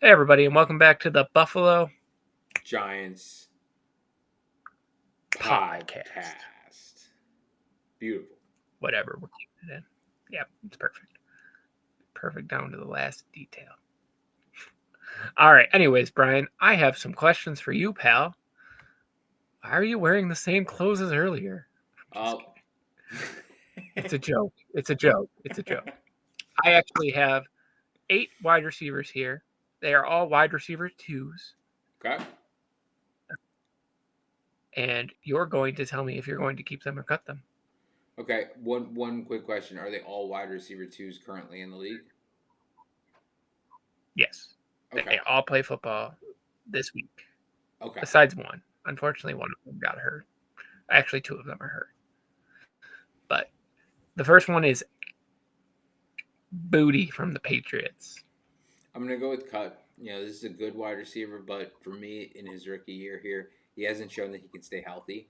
Hey, everybody, and welcome back to the Buffalo Giants Podcast. podcast. Beautiful. Whatever, we're keeping it in. Yep, it's perfect. Perfect down to the last detail. All right, anyways, Brian, I have some questions for you, pal. Why are you wearing the same clothes as earlier? I'm just Oh, kidding. It's a joke. It's a joke. It's a joke. I actually have 8 wide receivers here. They are all wide receiver 2s. okay. And you're going to tell me if you're going to keep them or cut them. Okay. One quick question: are they all wide receiver twos currently in the league? Yes, Okay. they all play football this week, Okay. besides one. Unfortunately, one of them got hurt. Actually, 2 of them are hurt. But the first one is Booty from the Patriots. I'm gonna go with cut. This is a good wide receiver, but for me, in his rookie year here, he hasn't shown that he can stay healthy.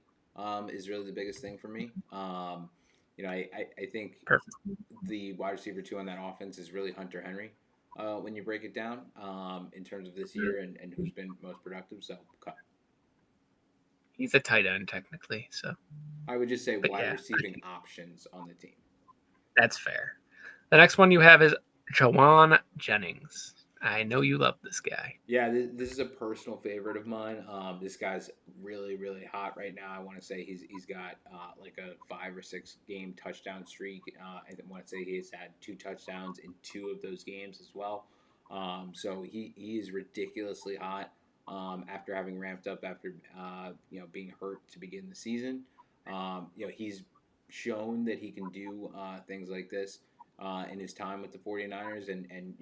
Is really the biggest thing for me. I think Perfect. the wide receiver two on that offense is really Hunter Henry. When you break it down, in terms of this year and who's been most productive, so cut. He's a tight end, technically. So, I would just say but wide yeah, receiving options on the team. that's fair. The next one you have is Jawan Jennings. I know you love this guy. Yeah, this is a personal favorite of mine. This guy's really, really hot right now. I want to say he's got like a 5 or 6 game touchdown streak. I want to say he's had 2 touchdowns in 2 of those games as well. So he is ridiculously hot. After having ramped up after being hurt to begin the season, he's shown that he can do things like this in his time with the 49ers, and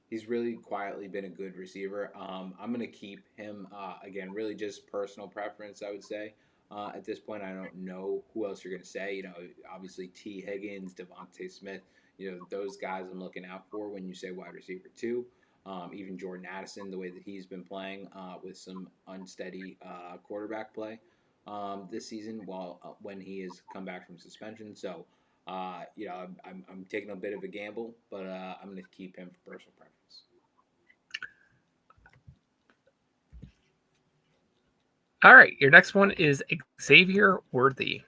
he's really quietly been a good receiver. I'm going to keep him, again, really just personal preference, I would say. At this point, I don't know who else you're going to say. Obviously T. Higgins, Devontae Smith, those guys I'm looking out for when you say wide receiver two. Even Jordan Addison, the way that he's been playing with some unsteady quarterback play this season when he has come back from suspension. So, I'm taking a bit of a gamble, but I'm going to keep him for personal preference. All right, your next one is Xavier Worthy.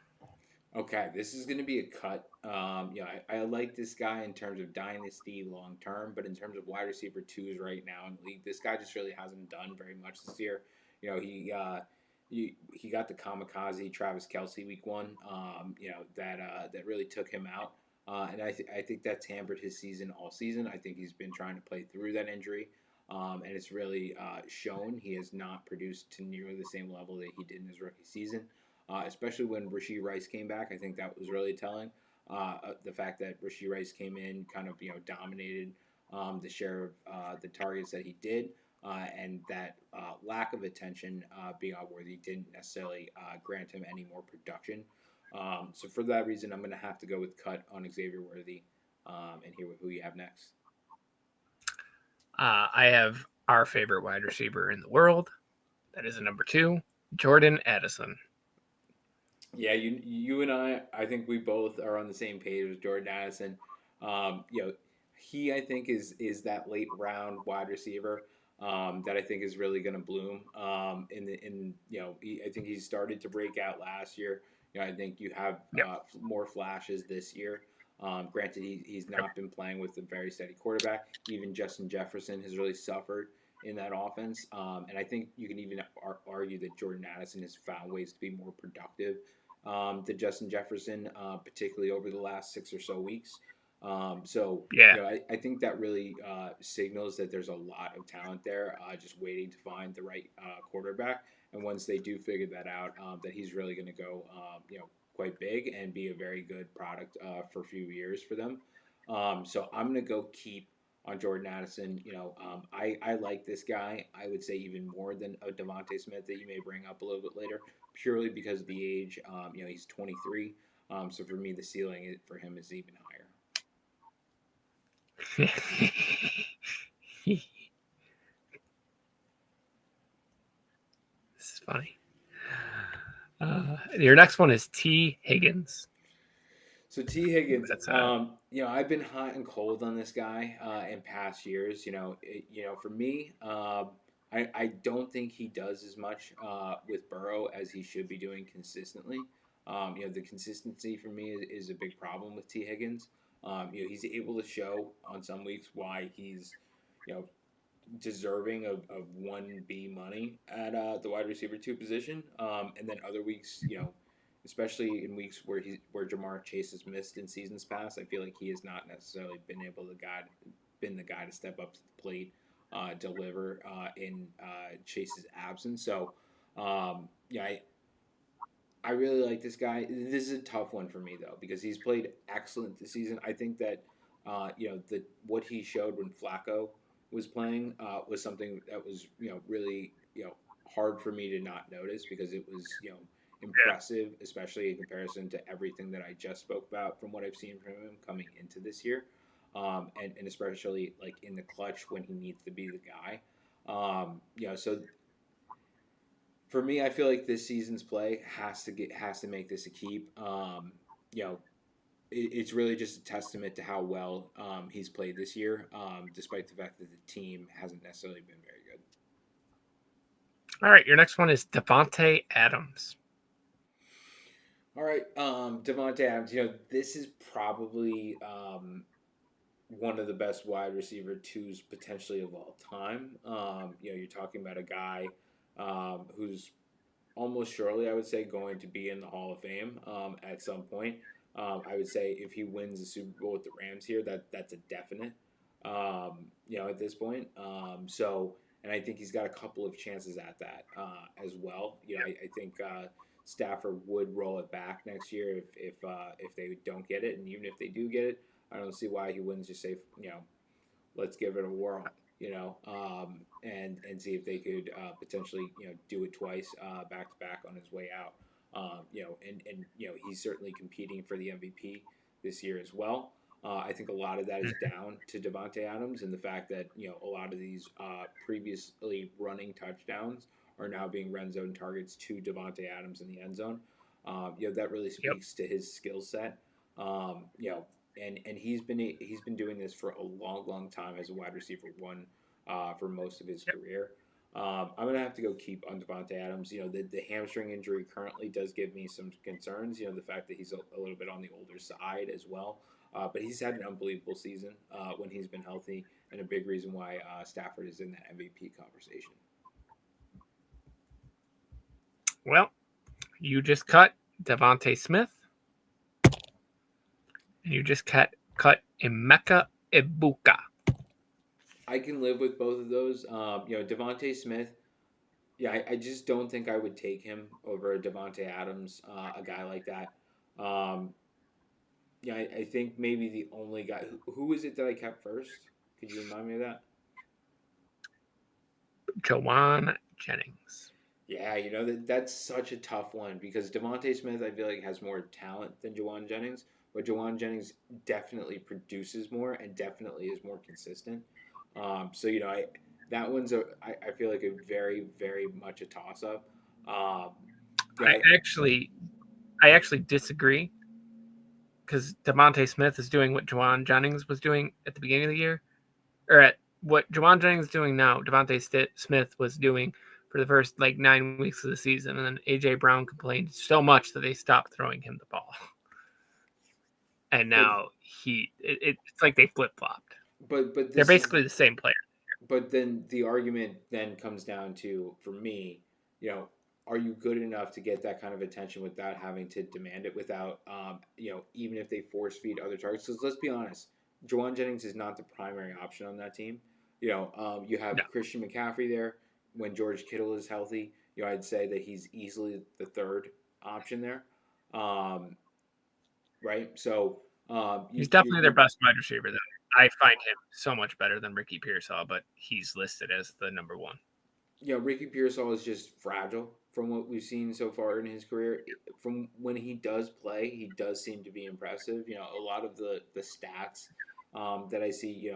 Okay, this is going to be a cut. I like this guy in terms of dynasty long term, but in terms of wide receiver twos right now in the league, this guy just really hasn't done very much this year. He got the kamikaze Travis Kelsey week 1. That really took him out, and I think that's hampered his season all season. I think he's been trying to play through that injury, and it's really shown he has not produced to nearly the same level that he did in his rookie season. Especially when Rashee Rice came back. I think that was really telling. The fact that Rashee Rice came in, kind of dominated the share of the targets that he did, and that lack of attention being on Worthy didn't necessarily grant him any more production. So for that reason, I'm going to have to go with cut on Xavier Worthy, and hear who you have next. I have our favorite wide receiver in the world. That is a number 2, Jordan Addison. Yeah, you and I think we both are on the same page with Jordan Addison. He I think is that late round wide receiver that I think is really going to bloom. I think he started to break out last year. I think you have Yep. more flashes this year. Granted, he's not been playing with a very steady quarterback. Even Justin Jefferson has really suffered in that offense. And I think you can even argue that Jordan Addison has found ways to be more productive than Justin Jefferson, particularly over the last 6 or so weeks. Yeah. I think that really signals that there's a lot of talent there, just waiting to find the right quarterback. And once they do figure that out, that he's really going to go, quite big and be a very good product for a few years for them. So I'm going to go keep on Jordan Addison. I like this guy. I would say even more than a Devontae Smith that you may bring up a little bit later, purely because of the age. He's 23. So for me, the ceiling for him is even higher. This is funny. Your next one is T. Higgins. So T Higgins, That's I've been hot and cold on this guy in past years. For me, I don't think he does as much with Burrow as he should be doing consistently. The consistency for me is a big problem with T Higgins. He's able to show on some weeks why he's, you know, deserving of 1B money at the wide receiver two position. And then other weeks, especially in weeks where Jamar Chase has missed in seasons past, I feel like he has not necessarily been the guy to step up to the plate, deliver in Chase's absence. So I really like this guy. This is a tough one for me though because he's played excellent this season. I think that the what he showed when Flacco was playing was something that was really hard for me to not notice because it was yeah. impressive, especially in comparison to everything that I just spoke about from what I've seen from him coming into this year, and especially like in the clutch when he needs to be the guy. So for me, I feel like this season's play has to make this a keep. You know, it's really just a testament to how well he's played this year, despite the fact that the team hasn't necessarily been very good. All right, your next one is Devonte Adams. All right, Devonte Adams. This is probably one of the best wide receiver twos potentially of all time. You're talking about a guy who's almost surely, I would say, going to be in the Hall of Fame at some point. I would say if he wins the Super Bowl with the Rams here, that's a definite. At this point. And I think he's got a couple of chances at that as well. I think Stafford would roll it back next year if they don't get it, and even if they do get it, I don't see why he wouldn't just say let's give it a whirl, and see if they could potentially do it twice back to back on his way out. And he's certainly competing for the MVP this year as well. I think a lot of that is down to Devonte Adams and the fact that a lot of these previously running touchdowns are now being red zone targets to Devonte Adams in the end zone. That really Yep, speaks to his skill set. And he's been doing this for a long, long time as a wide receiver one for most of his yep, career. I'm gonna have to go keep on Devonte Adams. The hamstring injury currently does give me some concerns. The fact that he's a little bit on the older side as well. But he's had an unbelievable season when he's been healthy, and a big reason why Stafford is in that MVP conversation. well, you just cut Devonte Smith, and you just cut Emeka Ibuka. I can live with both of those. Devonte Smith. Yeah, I just don't think I would take him over Devonte Adams, a guy like that. Um, I think maybe the only guy who was it that I kept first? Could you remind me of that? Jawan Jennings. Yeah, that's such a tough one because Devonte Smith I feel like has more talent than Jawan Jennings, but Jawan Jennings definitely produces more and definitely is more consistent. So that one's I feel like a very very much a toss up. Um, yeah, I actually, I actually disagree because Devonte Smith is doing what Jawan Jennings was doing at the beginning of the year, or at what Jawan Jennings is doing now. Smith was doing for the first like 9 weeks of the season, and then AJ Brown complained so much that they stopped throwing him the ball, and but now it's like they flip flopped. but They're this is basically the same player. but then the argument then comes down to for me, you know, are you good enough to get that kind of attention without having to demand it without even if they force feed other targets? Because let's be honest, Jawan Jennings is not the primary option on that team. You No, have Christian McCaffrey there when George Kittle is healthy. I'd say that he's easily the third option there. Um, right? So he's you definitely their best wide receiver. Though I find him so much better than Ricky Pearsall, but he's listed as the number one. Ricky Pearsall is just fragile from what we've seen so far in his career. From when he does play, he does seem to be impressive. A lot of the stats that I see,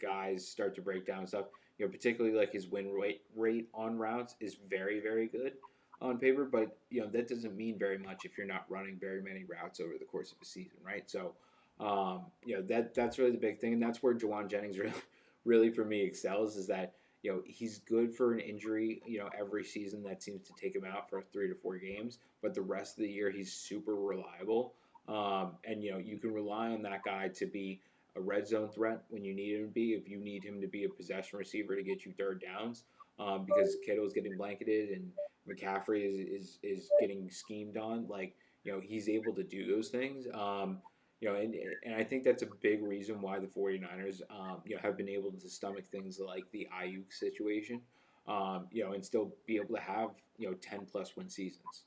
guys start to break down stuff. Particularly like his win rate on routes is very very good. on paper, but that doesn't mean very much if you're not running very many routes over the course of a season, right? So, that's really the big thing, and that's where Jawan Jennings really, really for me excels is that he's good for an injury. Every season that seems to take him out for 3 to 4 games, but the rest of the year he's super reliable. And you can rely on that guy to be a red zone threat when you need him to be. If you need him to be a possession receiver to get you third downs, because Kittle's getting blanketed and McCaffrey is getting schemed on. Like he's able to do those things. And I think that's a big reason why the 49ers, have been able to stomach things like the Ayuk situation, and still be able to have 10+ win seasons.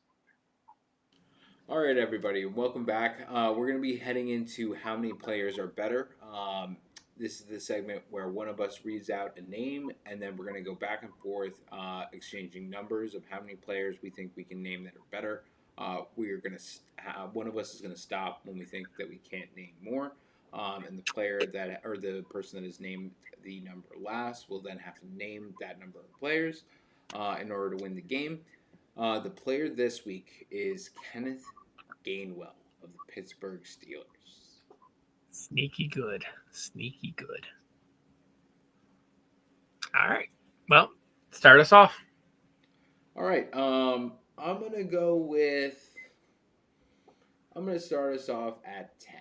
All right, everybody, welcome back. We're going to be heading into how many players are better. This is the segment where one of us reads out a name, and then we're going to go back and forth, exchanging numbers of how many players we think we can name that are better. We are going to one of us is going to stop when we think that we can't name more, and the player that or the person that is named the number last will then have to name that number of players in order to win the game. The player this week is Kenneth Gainwell of the Pittsburgh Steelers. Sneaky good. Sneaky good. All right. Well, start us off. All right. I'm gonna go with. I'm gonna start us off at 10.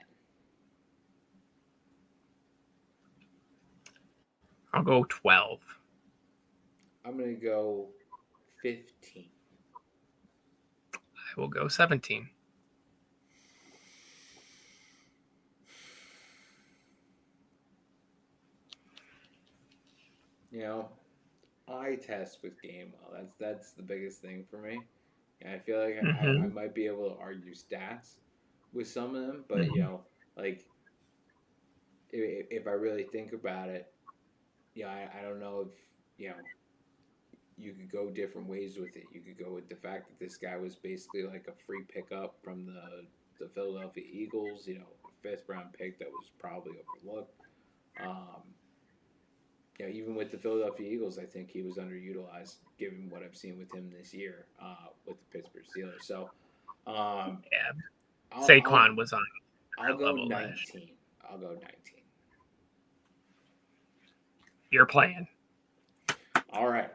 I'll go 12. I'm gonna go 15. I will go 17. I test with Gainwell. That's the biggest thing for me. And I feel like I Mm-hmm. might be able to argue stats with some of them, but Mm-hmm. like if I really think about it, I don't know if you could go different ways with it. You could go with the fact that this guy was basically like a free pickup from the Philadelphia Eagles, a fifth round pick that was probably overlooked. Um, even with the Philadelphia Eagles, I think he was underutilized given what I've seen with him this year with the Pittsburgh Steelers. So um, Yeah. I'll, I'll Saquon was on I'll that go level last year. 19. I'll go 19. You're playing. All right.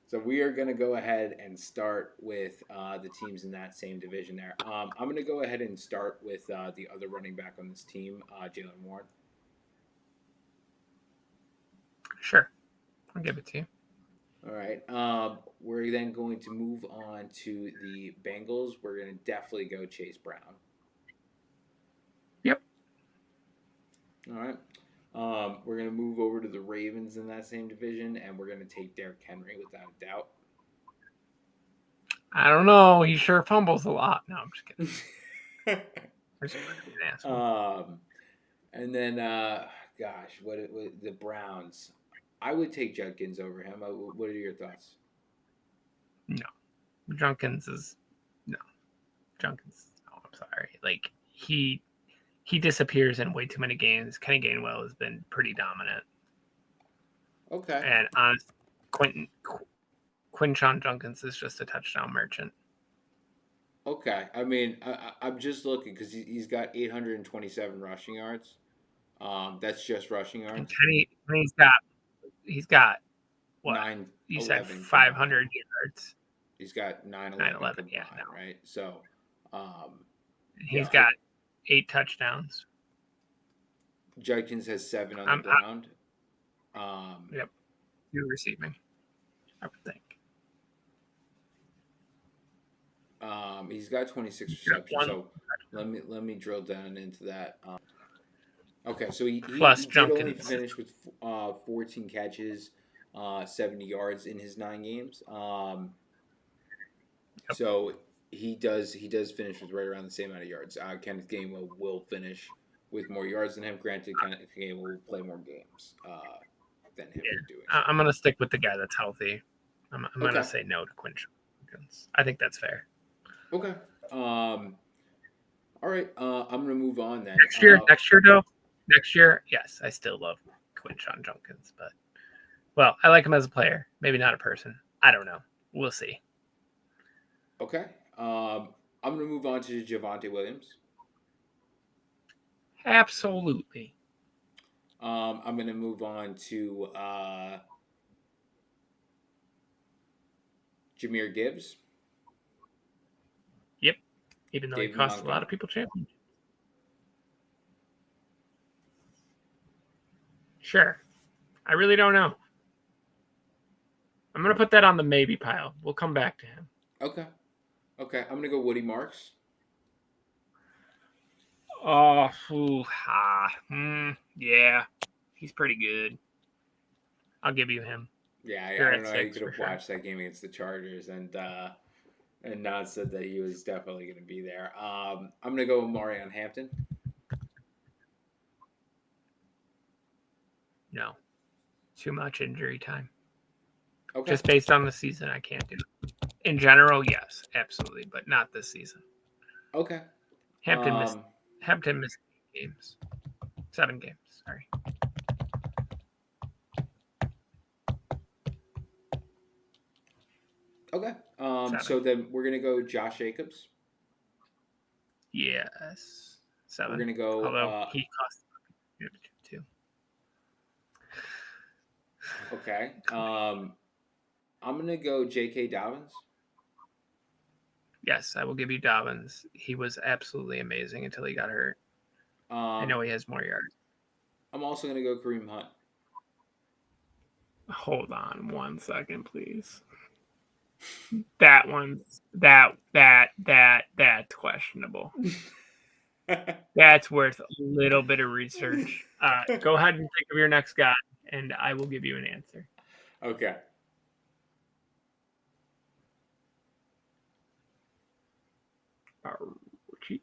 So we are going to go ahead and start with the teams in that same division there. I'm going to go ahead and start with the other running back on this team, Jalen Warren. Sure. I'll give it to you. All right. We're then going to move on to the Bengals. We're going to definitely go Chase Brown. Yep. All right. We're going to move over to the Ravens in that same division, and we're going to take Derrick Henry without a doubt. I don't know. He sure fumbles a lot. No, I'm just kidding. And then, gosh, what the Browns? I would take Judkins over him. What are your thoughts? No. Junkins is no. Junkins. Oh, I'm sorry. Like he disappears in way too many games. Kenny Gainwell has been pretty dominant. Okay. And Quinshon Junkins is just a touchdown merchant. Okay. I mean, I'm just looking because he's got 827 rushing yards. That's just rushing And yards. he's got what? Nine You said eleven combined. 500 yards. He's got 9 9 11 11. Yeah, no. combined, right? So, um, He's I got 8 touchdowns. Judkins has 7 on the ground. Yep. 2 receiving, I would think. He's got 26 receptions. So let me drill down into that. Okay, so he did only finish with 14 catches, 70 yards in his 9 games. Yep. So he does finish with right around the same amount of yards. Kenneth Gainwell will finish with more yards than him. Granted, Kenneth Gainwell will play more games than him doing so. I'm gonna stick with the guy that's healthy. I'm Okay. gonna say no to Quinshon. I think that's fair. Okay. All right. I'm gonna move on then. Next year, yes, I still love Quinshon Junkins, but well, I like him as a player, maybe not a person. I don't know. We'll see. Okay. I'm gonna move on to Javante Williams. Absolutely. I'm gonna move on to Jameer Gibbs, Yep. Even though he David cost a lot of Montgomery. people championships. Sure. I really don't know. I'm going to put that on the maybe pile. We'll come back to him. Okay. Okay. I'm gonna go Woody Marks. Oh, yeah. He's pretty good. I'll give you him. Yeah, You're I don't at know how you 6 could for have sure. watched that game against the Chargers and not said that he was definitely gonna be there. I'm gonna go with Marion Hampton. No. Too much injury time. Okay. Just based on the season, I can't do it. In general, yes, absolutely, but not this season. Okay. Hampton missed Um, Hampton missed games. 7 games, sorry. okay. 7. So then we're gonna go Josh Jacobs. Yes. We're 7. gonna go. Although he cost the championship too. Okay. I'm gonna go J.K. Dobbins. Yes, I will give you Dobbins. He was absolutely amazing until he got hurt. I Um, know he has more yards. I'm also gonna go Kareem Hunt. Hold on 1 second, please. That one's that's questionable. That's worth a little bit of research. Go ahead and think of your next guy, and I will give you an answer. Okay. Our Chiefs.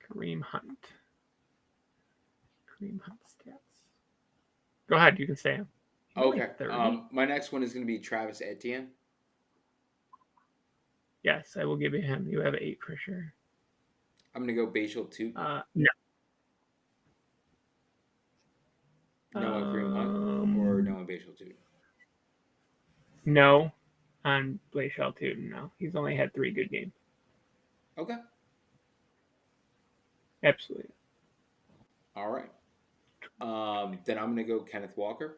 Kareem Hunt. Kareem Hunt stats. Go ahead, you can say him. He's only Okay. 30. My next one is gonna be Travis Etienne. Yes, I will give you him. You have 8 for sure. I'm gonna go Bashal Tootin. No. No on Kareem Hunt or no on Bashal Tootin. No on Blake Shelton. No, he's only had 3 good games. Okay. Absolutely. All right. Then I'm gonna go Kenneth Walker.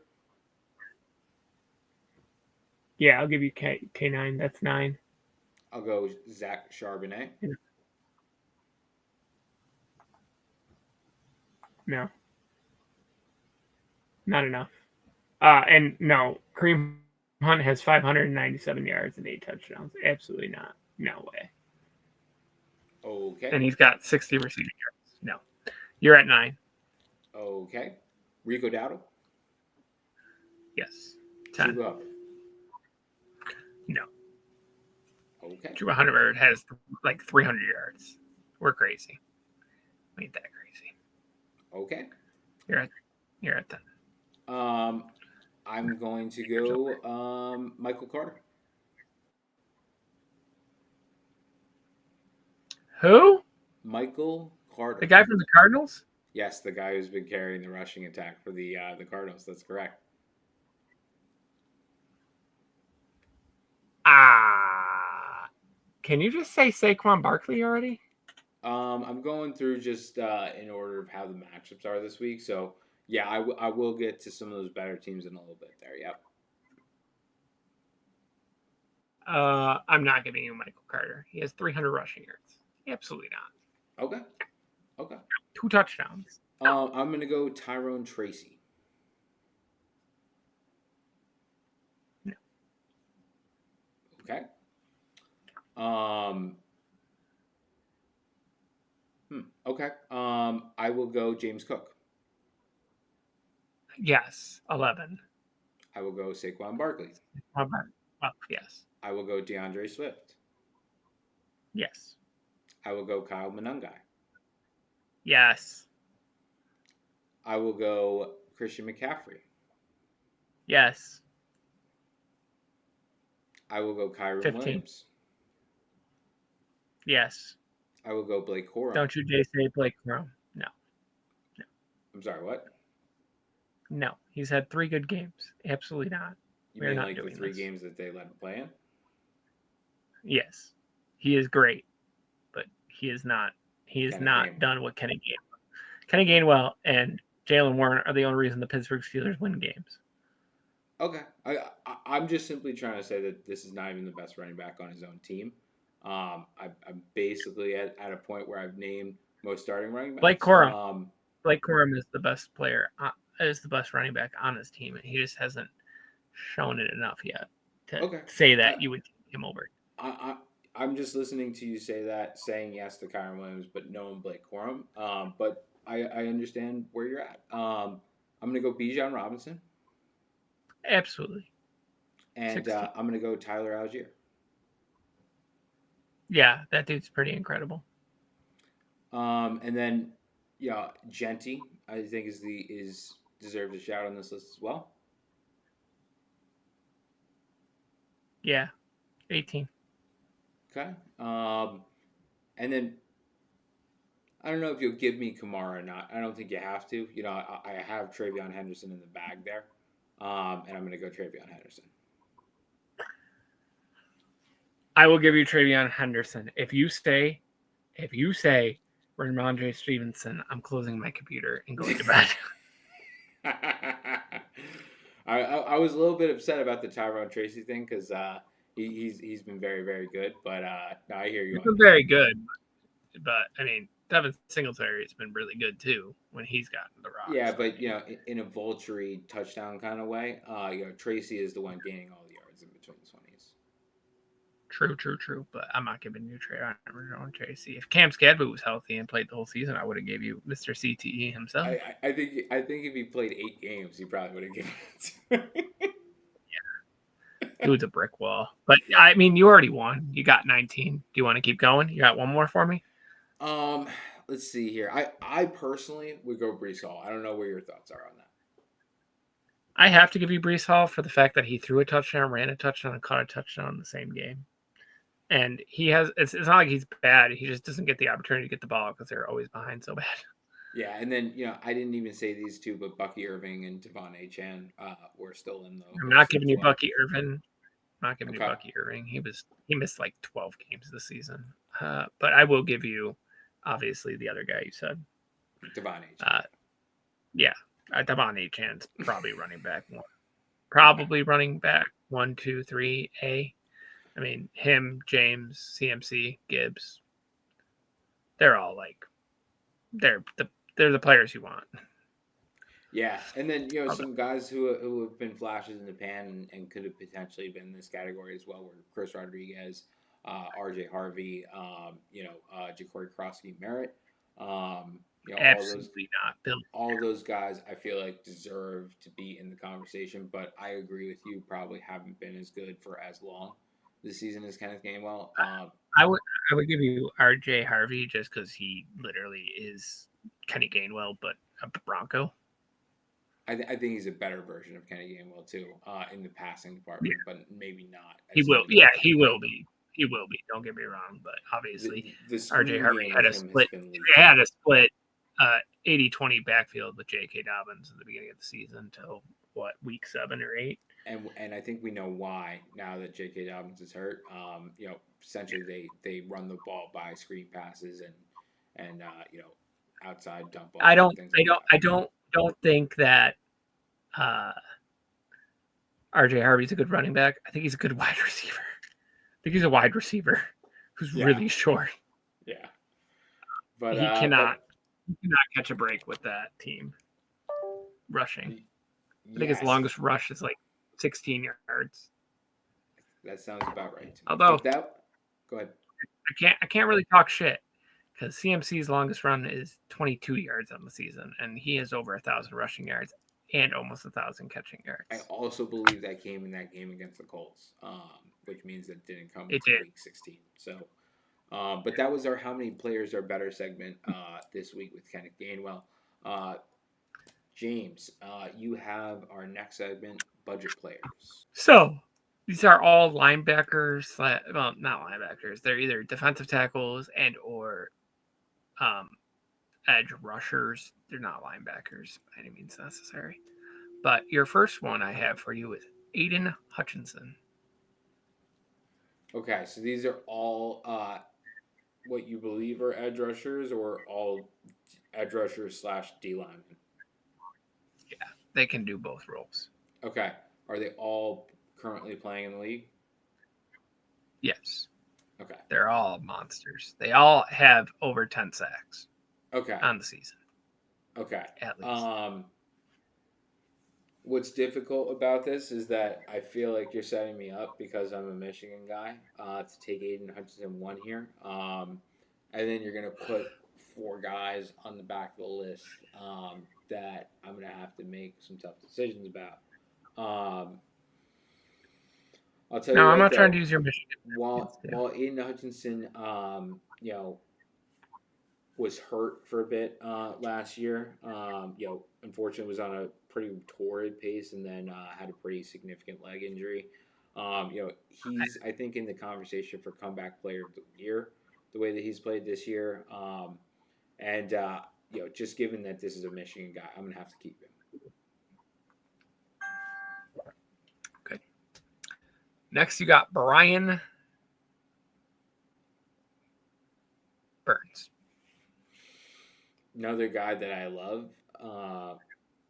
Yeah, I'll give you K9. That's 9. I'll go Zach Charbonnet. No, not enough. And no, Kareem Hunt has 597 yards and 8 touchdowns. Absolutely not. No way. Okay. And he's got 60 receiving yards. No, you're at 9. Okay. Rico Dowdle. Yes, Drew 10. Hubbard. No, Okay. Drew Hubbard has like 300 yards. We're crazy. Ain't that crazy? Okay. You're at you're at 10. Um, I'm going to go Michael Carter. Who? Michael The Carter. guy from the Cardinals? Yes, the guy who's been carrying the rushing attack for the Cardinals. That's correct. Ah, can you just say Saquon Barkley already? I'm going through just in order of how the matchups are this week. So yeah, I will get to some of those better teams in a little bit there. Yep. I'm not giving you Michael Carter. He has 300 rushing yards. Absolutely not. Okay. Okay. 2 touchdowns. I'm gonna go Tyrone Tracy. No. Okay. Um. Okay. I will go James Cook. Yes, 11. I will go Saquon Barkley. Yes. I will go DeAndre Swift. Yes. I will go Kyle Monungai. Yes. I will go Christian McCaffrey. Yes. I will go Kyron 15. Williams. Yes. I will go Blake Corum. Don't you dare say Blake Chrome. No. No. I'm sorry, what? No. He's had 3 good games. Absolutely not. You We're mean not like the doing three this. games that they let him play in? Yes, he is great, but he is not. He is Kenneth not Gainwell. done what Kenny Gainwell. Kenny Gainwell and Jalen Warren are the only reason the Pittsburgh Steelers win games. Okay, I'm just simply trying to say that this is not even the best running back on his own team. I'm basically at a point where I've named most starting running Blake backs. Corum. Blake Corum is the best player. Is the best running back on his team, and he just hasn't shown it enough yet to Okay, say I, that you would take him over. I, I'm just listening to you say that, saying yes to Kyron Williams, but no on Blake Corum. But I understand where you're at. I'm gonna go Bijan Robinson, Absolutely, and 16. I'm gonna go Tyler Algier. Yeah, that dude's pretty incredible. And then yeah, Genty, I think is deserves a shout on this list as well. Yeah, 18. Okay. And then I don't know if you'll give me Kamara or not. I don't think you have to. I have Travion Henderson in the bag there, and I'm going to go Travion Henderson. I will give you Travion Henderson. If you say Ramondre Stevenson, I'm closing my computer and going to bed. I was a little bit upset about the Tyrone Tracy thing because he's been very very good, but no, I hear you He's on been very good, but I mean, Devin Singletary has been really good too when he's gotten the rock. yeah, So, but in a vulture touchdown kind of way, Tracy is the one gaining all the yards in between the 20s. true. But I'm not giving you Ramondre Tracy. If Cam Skadby was healthy and played the whole season, I would have gave you Mr. CTE himself. I think if he played 8 games, he probably would have given it to me. Dude's a brick wall. But I mean, you already won. You got 19. Do you want to keep going? You got one more for me? Um, let's see here. I personally would go Brees Hall. I don't know where your thoughts are on that. I have to give you Brees Hall for the fact that he threw a touchdown, ran a touchdown, and caught a touchdown in the same game. And he has, it's not like he's bad. He just doesn't get the opportunity to get the ball because they're always behind so bad. Yeah, and then I didn't even say these two, but Bucky Irving and Devon Achane were still in the I'm not list giving as you well. Bucky Irvin. I'm not giving you Okay, Bucky Irving. He missed like 12 games this season. But I will give you, obviously, the other guy you said. Devon Achane. Uh, yeah, Devon Achan's probably running back one. Probably running back 1, 2, 3, A. I mean, him, James, CMC, Gibbs. They're all like they're the players you want. Yeah, and then Although, some guys who have been flashes in the pan and could have potentially been in this category as well were Chris Rodriguez, R.J. Harvey, Ja'Cory Krosky Merritt. All those absolutely not. Bill. all of those guys I feel like deserve to be in the conversation, but I agree with you. Probably haven't been as good for as long this season as Kenneth Gainwell. I would I would give you R.J. Harvey just because he literally is Kenny Gainwell, but a Bronco. I think he's a better version of Kenny Gainwell too in the passing Yeah, department, but maybe not he as will. good in the Yeah, run he game. will be. He will be. Don't get me wrong, but The, obviously the R.J. screen Harvey game had with a him has split. been They lethal. had a split 80-20 backfield with J.K. Dobbins at the beginning of the season until what week 7 or 8. And I think we know why now that J.K. Dobbins is hurt. Essentially they run the ball by screen passes and outside dump I offs and don't. things I like don't. that. I don't think that uh, R.J. Harvey's a good running back. I think he's a good wide receiver. I think he's a wide receiver who's Yeah, really short. yeah. But He uh, cannot. but He cannot catch a break with that team rushing. I think his yes, longest rush is like 16 yards. that sounds about right to me. Although But that, go ahead. I can't really talk shit because CMC's longest run is 22 yards on the season, and he has over 1,000 rushing yards and almost 1,000 catching I yards. also believe that came in that game against the Colts, which means that it didn't come It until did. week 16. So, but that was our how many players are better segment this week with Kenneth Gainwell. Uh, James, you have our next segment, budget players. So these are all linebackers. Well, not linebackers. They're either defensive tackles and or um, edge rushers. They're not linebackers by any means necessary. But your first one I have for you is Aiden Hutchinson. Okay, so these are all what you believe are edge rushers, or all edge rushers slash D linemen? Yeah, they can do both roles. Okay, are they all currently playing in the league? Yes, Okay, they're all monsters. They all have over 10 sacks okay, on the season, okay. at least. Um, what's difficult about this is that I feel like you're setting me up because I'm a Michigan guy to take Aiden Hutchinson one here, and then you're gonna put four guys on the back of the list that I'm gonna have to make some tough decisions about. Um, I'll tell No, you I'm what not trying to though, use your Michigan while too. while Aiden Hutchinson, was hurt for a bit last year. Unfortunately, was on a pretty torrid pace, and then had a pretty significant leg injury. He's, I think, in the conversation for comeback player of the year, the way that he's played this year. And just given that this is a Michigan guy, I'm gonna have to keep him. Okay. Next, you got Brian Burns. Another guy that I love. Uh,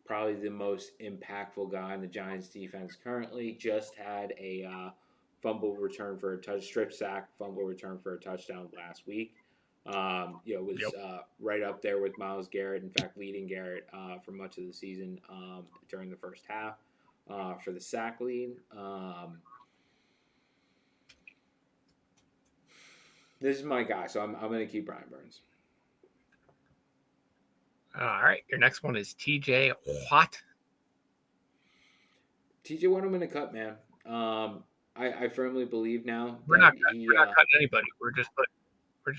Probably the most impactful guy in the Giants defense currently. Just had a fumble return for a strip sack, fumble return for a touchdown last week. Was Yep. right up there with Myles Garrett. In fact, leading Garrett for much of the season during the first half for the sack lead. This is my guy, so I'm going to keep Brian Burns. All right. Your next one is TJ Watt. TJ, what I'm going to cut, man. I firmly believe now We're that not he. we're not cutting anybody. We're just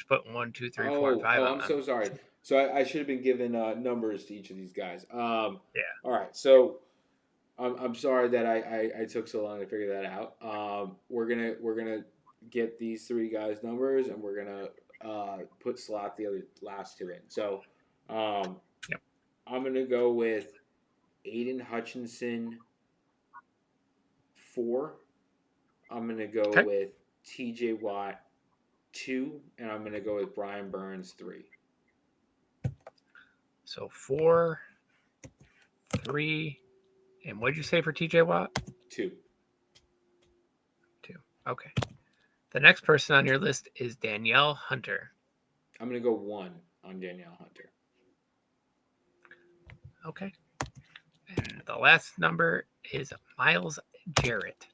putting 1, 2, 3, 4, and Oh, 5 oh, on I'm them. so sorry. So I should have been given numbers to each of these guys. Yeah. All right. So I'm sorry that I took so long to figure that out. We're gonna get these three guys numbers, and we're gonna slot the other last two in. So um, Yep. I'm gonna go with Aiden Hutchinson 4. I'm gonna go Okay. with T.J. Watt 2, and I'm gonna go with Brian Burns 3. So 4, 3, and what did you say for TJ Watt? 2. 2. Okay. The next person on your list is Danielle Hunter. I'm gonna go 1 on Danielle Hunter. Okay. And the last number is Myles Jarrett.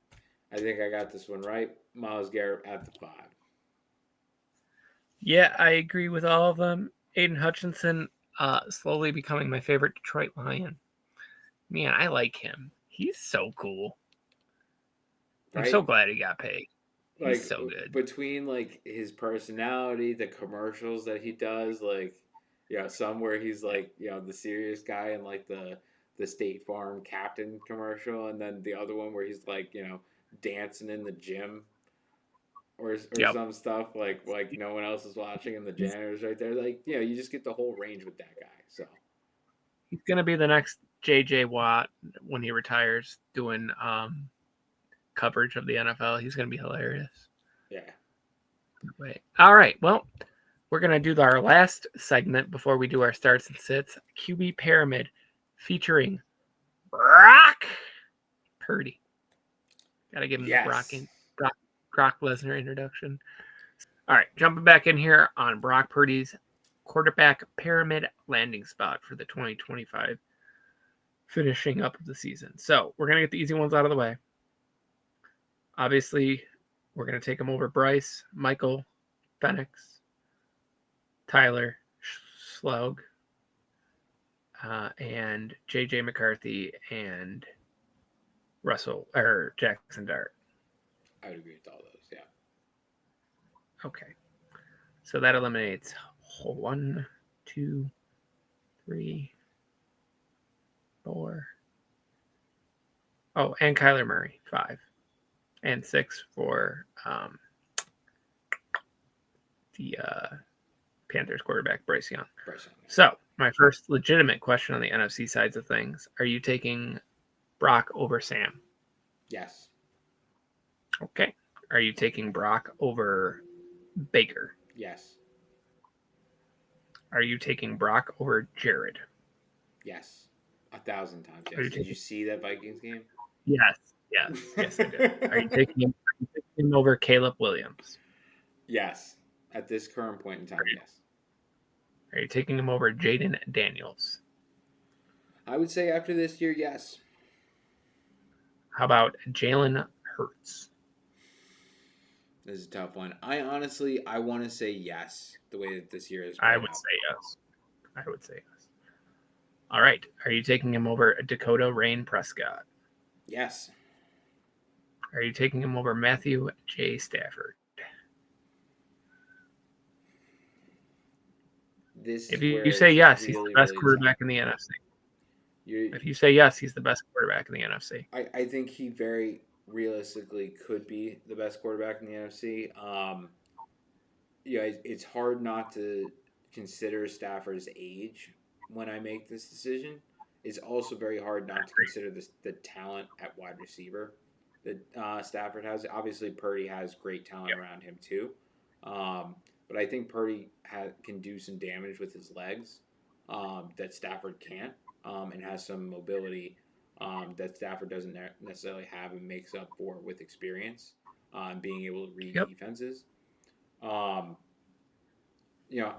I think I got this one right. Myles Garrett at the 5. Yeah, I agree with all of them. Aiden Hutchinson slowly becoming my favorite Detroit Lion. Man, I like him. He's so cool. I'm Right? so glad he got paid. He's Like so good. between like his personality, the commercials that he does, like some where he's like the serious guy in like the State Farm Captain commercial, and then the other one where he's like dancing in the gym or Yep. some stuff like no one else is watching and the janitor's right there. Like you just get the whole range with that guy. So He's gonna be the next JJ Watt when he retires, doing coverage of the NFL. He's gonna be hilarious. yeah. Wait. All right. Well, we're gonna do our last segment before we do our starts and sits. QB Pyramid, featuring Brock Purdy. Gotta give him the Yes. Brock Lesnar introduction. All right, jumping back in here on Brock Purdy's quarterback pyramid landing spot for the 2025 finishing up of the season. So we're gonna get the easy ones out of the way. Obviously, we're gonna take them over Bryce, Michael, Penix, Tyler, Slug, and JJ McCarthy and Russell or Jackson Dart. I would agree with all those. Yeah. Okay. So that eliminates 1, 2, 3, 4. Oh, and Kyler Murray, 5. And 6 for the Panthers quarterback, Bryce Young. So, my first legitimate question on the NFC sides of things, are you taking Brock over Sam? Yes. Okay. Are you taking Brock over Baker? Yes. Are you taking Brock over Jared? Yes. 1,000 times Are yes. you Did you taking? see that Vikings game? Yes, yes, I did. Are you taking him over Caleb Williams? Yes. At this current point in time, yes. Are you taking him over Jaden Daniels? I would say after this year, yes. How about Jalen Hurts? This is a tough one. I want to say yes. The way that this year has I played would out. say yes. I would say yes. All right. Are you taking him over Dakota Rain Prescott? Yes. Are you taking him over Matthew J. Stafford? This If is you where say it's yes, he's the really, best really tough. quarterback in the NFC. You, If you say yes, he's the best quarterback in the NFC. I think he very realistically could be the best quarterback in the NFC. Yeah, it's hard not to consider Stafford's age when I make this decision. It's also very hard not to consider the talent at wide receiver that Stafford has. Obviously, Purdy has great talent Yep. around him too, um, but I think Purdy can do some damage with his legs that Stafford can't, and has some mobility that Stafford doesn't necessarily have and makes up for with experience and being able to read Yep. defenses. Um, you know,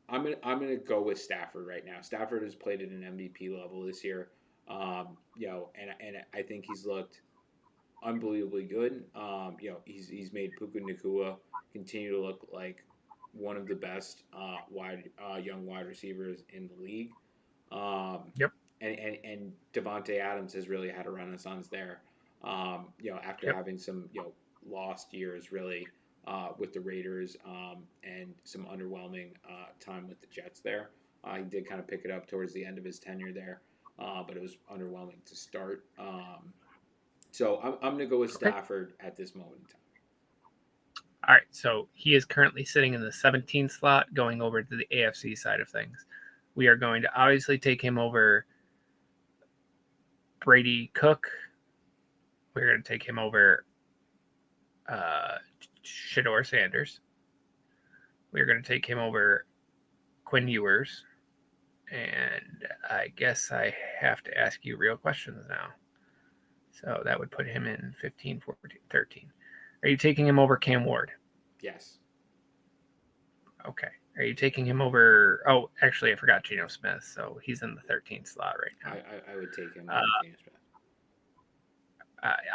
I'm gonna go with Stafford right now. Stafford has played at an MVP level this year. And I think he's looked unbelievably good. He's made Puka Nakua continue to look like one of the best young wide receivers in the league. Um, Yep. and Devonte Adams has really had a renaissance there. After Yep. having some lost years really with the Raiders and some underwhelming time with the Jets there. He did kind of pick it up towards the end of his tenure there, but it was underwhelming to start. So I'm going to go with Okay. Stafford at this moment in time. All right. So he is currently sitting in the 17th slot, going over to the AFC side of things. We are going to obviously take him over Brady Cook. We're going to take him over Shador Sanders. We're going to take him over Quinn Ewers. And I guess I have to ask you real questions now. So that would put him in 15, 14, 13. Are you taking him over Cam Ward? Yes. Okay. Are you taking him over? Oh, actually, I forgot Geno Smith. So he's in the 13th slot right I, now. I, I would take him Uh, over James Smith.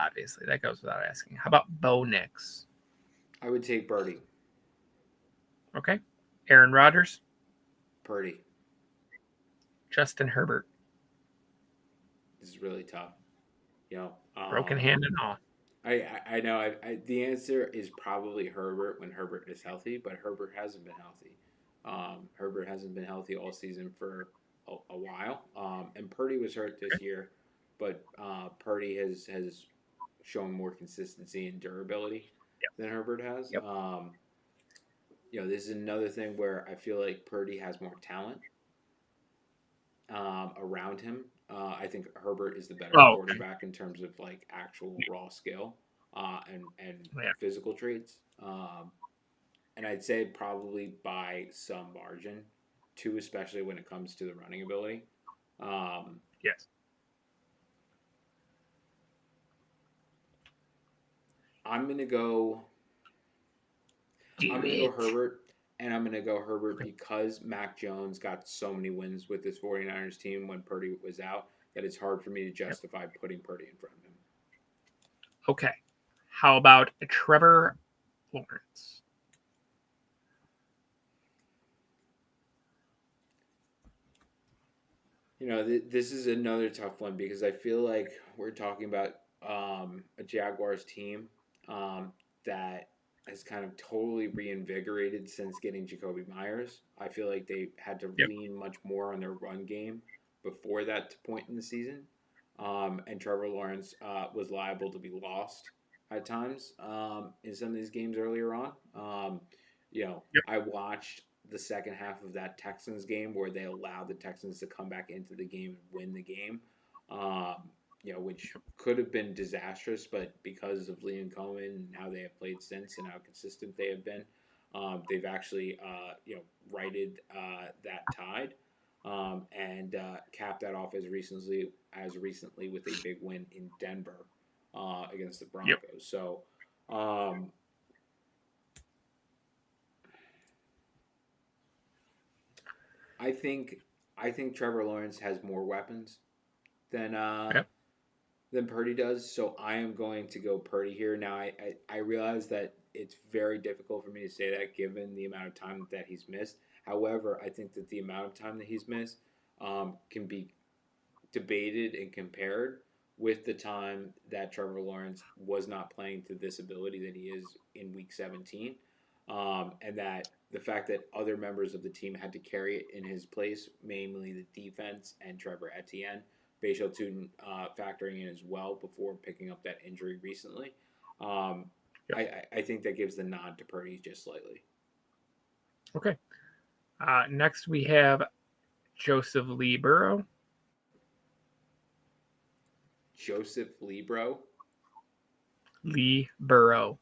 obviously, that goes without asking. How about Bo Nix? I would take Birdie. Okay. Aaron Rodgers, Purdy. Justin Herbert, This is really tough. You know, broken hand and all. I know the answer is probably Herbert when Herbert is healthy, but Herbert hasn't been healthy. Herbert hasn't been healthy all season for a while. And Purdy was hurt this Okay. year, but Purdy has shown more consistency and durability Yep. than Herbert has. Yep. This is another thing where I feel like Purdy has more talent around him. I think Herbert is the better Oh, okay. quarterback in terms of like actual raw skill and Yeah. physical traits. And I'd say probably by some margin, too, especially when it comes to the running ability. Um, Yes. I'm gonna go. I'm Do gonna go it. Herbert, and I'm gonna go Herbert Okay. because Mac Jones got so many wins with this 49ers team when Purdy was out that it's hard for me to Yep. justify putting Purdy in front of him. Okay. How about Trevor Lawrence? This is another tough one because I feel like we're talking about a Jaguars team that has kind of totally reinvigorated since getting Jacoby Myers. I feel like they had to Yep. lean much more on their run game before that point in the season. And Trevor Lawrence was liable to be lost at times in some of these games earlier on. Yep. I watched the second half of that Texans game where they allowed the Texans to come back into the game and win the game. Um, which could have been disastrous, but because of Liam Cohen and how they have played since and how consistent they have been, they've actually righted that tide and capped that off as recently with a big win in Denver against the Yep. Broncos. So um, I think I think Trevor Lawrence has more weapons than uh, Yep. than Purdy does. So I am going to go Purdy here. Now I realize that it's very difficult for me to say that given the amount of time that he's missed. However, I think that the amount of time that he's missed can be debated and compared with the time that Trevor Lawrence was not playing to this ability that he is in Week 17, and that the fact that other members of the team had to carry it in his place, mainly the defense and Trevor Etienne, Bashal Tuten factoring in as well before picking up that injury recently. Um, Yep. I think that gives the nod to Purdy just slightly. Okay. Next, we have Joseph Lee Burrow. Joseph Libro. Lee Burrow.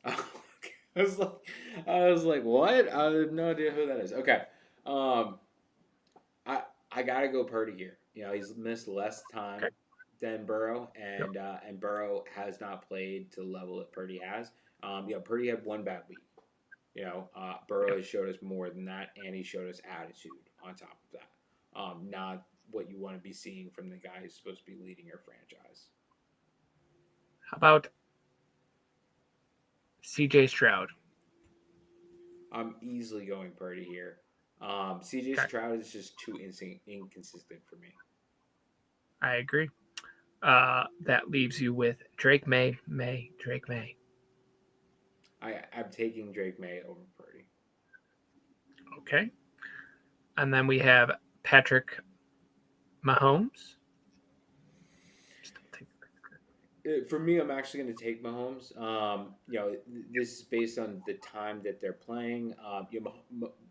Oh, I was like, I was like, what? I have no idea who that is. Okay, um, I I gotta go Purdy here. He's missed less Okay. time than Burrow, Yep. and Burrow has not played to the level that Purdy has. Purdy had one bad week. Burrow Yep. has showed us more than that, and he showed us attitude on top of that. Not what you want to be seeing from the guy who's supposed to be leading your franchise. How about CJ Stroud? I'm easily going Purdy here. CJ Okay. Stroud is just too inconsistent for me. I agree. That leaves you with Drake May, Drake May. I'm taking Drake May over Purdy. Okay. And then we have Patrick Mahomes. Still take For me, I'm actually going to take Mahomes. This is based on the time that they're playing.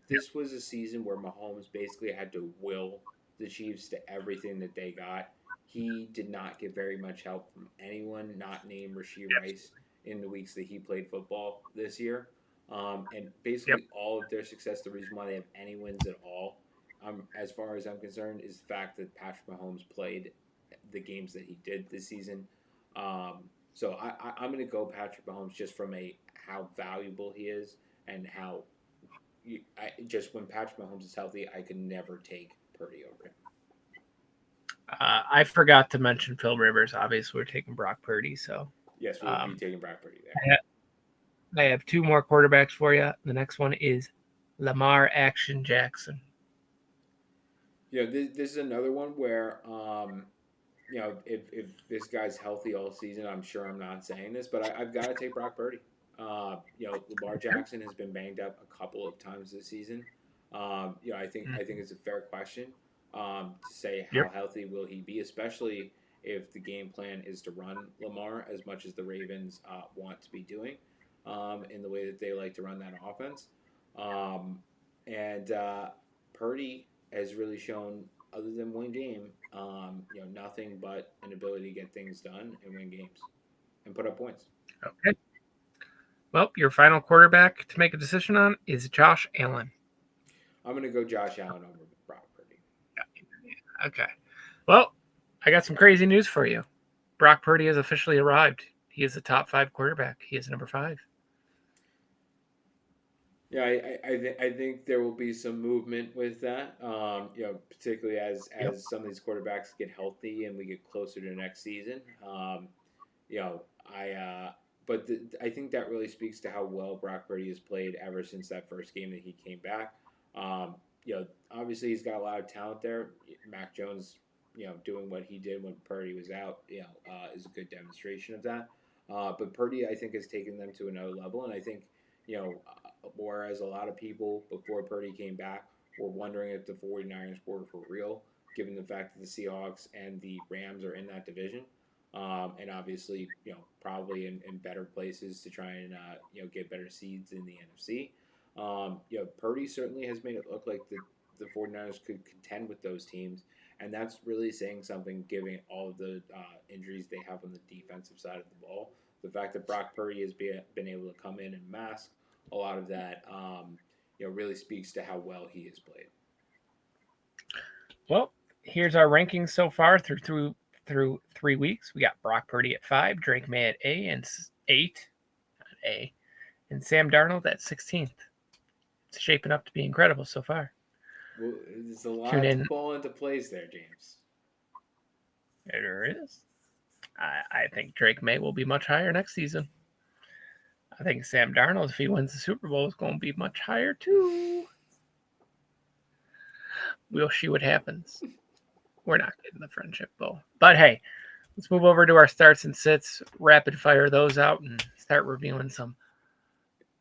This was a season where Mahomes basically had to will the Chiefs to everything that they got. He did not get very much help from anyone, not named Rasheed Rice, in the weeks that he played football this year. And Yep. basically, all of their success, the reason why they have any wins at all, as far as I'm concerned, is the fact that Patrick Mahomes played the games that he did this season. So I'm going to go Patrick Mahomes just from a how valuable he is and how just when Patrick Mahomes is healthy, I could never take Purdy over him. I forgot to mention Phil Rivers. Obviously, we're taking Brock Purdy. So Yes, we'll be um, taking Brock Purdy there. I have two more quarterbacks for you. The next one is Lamar Action Jackson. This is another one where if this guy's healthy all season, I'm sure I'm not saying this, but I've got to take Brock Purdy. Lamar Jackson has been banged up a couple of times this season. I think it's a fair question to say Yep. how healthy will he be, especially if the game plan is to run Lamar as much as the Ravens want to be doing in the way that they like to run that offense. Um, and Purdy has really shown, other than one game, nothing but an ability to get things done and win games and put up points. Okay. Well, your final quarterback to make a decision on is Josh Allen. I'm going to go Josh Allen over Brock Purdy. Okay. Well, I got some crazy news for you. Brock Purdy has officially arrived. He is the top five quarterback. He is number five. Yeah, I think there will be some movement with that. Particularly as Yep. some of these quarterbacks get healthy and we get closer to next season. You know, I but I think that really speaks to how well Brock Purdy has played ever since that first game that he came back. Obviously he's got a lot of talent there. Mac Jones, doing what he did when Purdy was out, is a good demonstration of that. But Purdy, I think, has taken them to another level, and I think whereas a lot of people before Purdy came back were wondering if the 49ers were for real, given the fact that the Seahawks and the Rams are in that division. And obviously, probably in better places to try and get better seeds in the NFC. Purdy certainly has made it look like the 49ers could contend with those teams, and that's really saying something given all of the injuries they have on the defensive side of the ball. The fact that Brock Purdy has been able to come in and mask a lot of that, really speaks to how well he has played. Well, here's our rankings so far through 3 weeks. We got Brock Purdy at 5, Drake May at eight, not A, and Sam Darnold at 16th. It's shaping up to be incredible so far. Well, there's a Tune lot to in. fall into place there, James. There is. I think Drake May will be much higher next season. I think Sam Darnold, if he wins the Super Bowl, is going to be much higher too. We'll see what happens. We're not getting the Friendship Bowl. But hey, let's move over to our starts and sits, rapid fire those out, and start reviewing some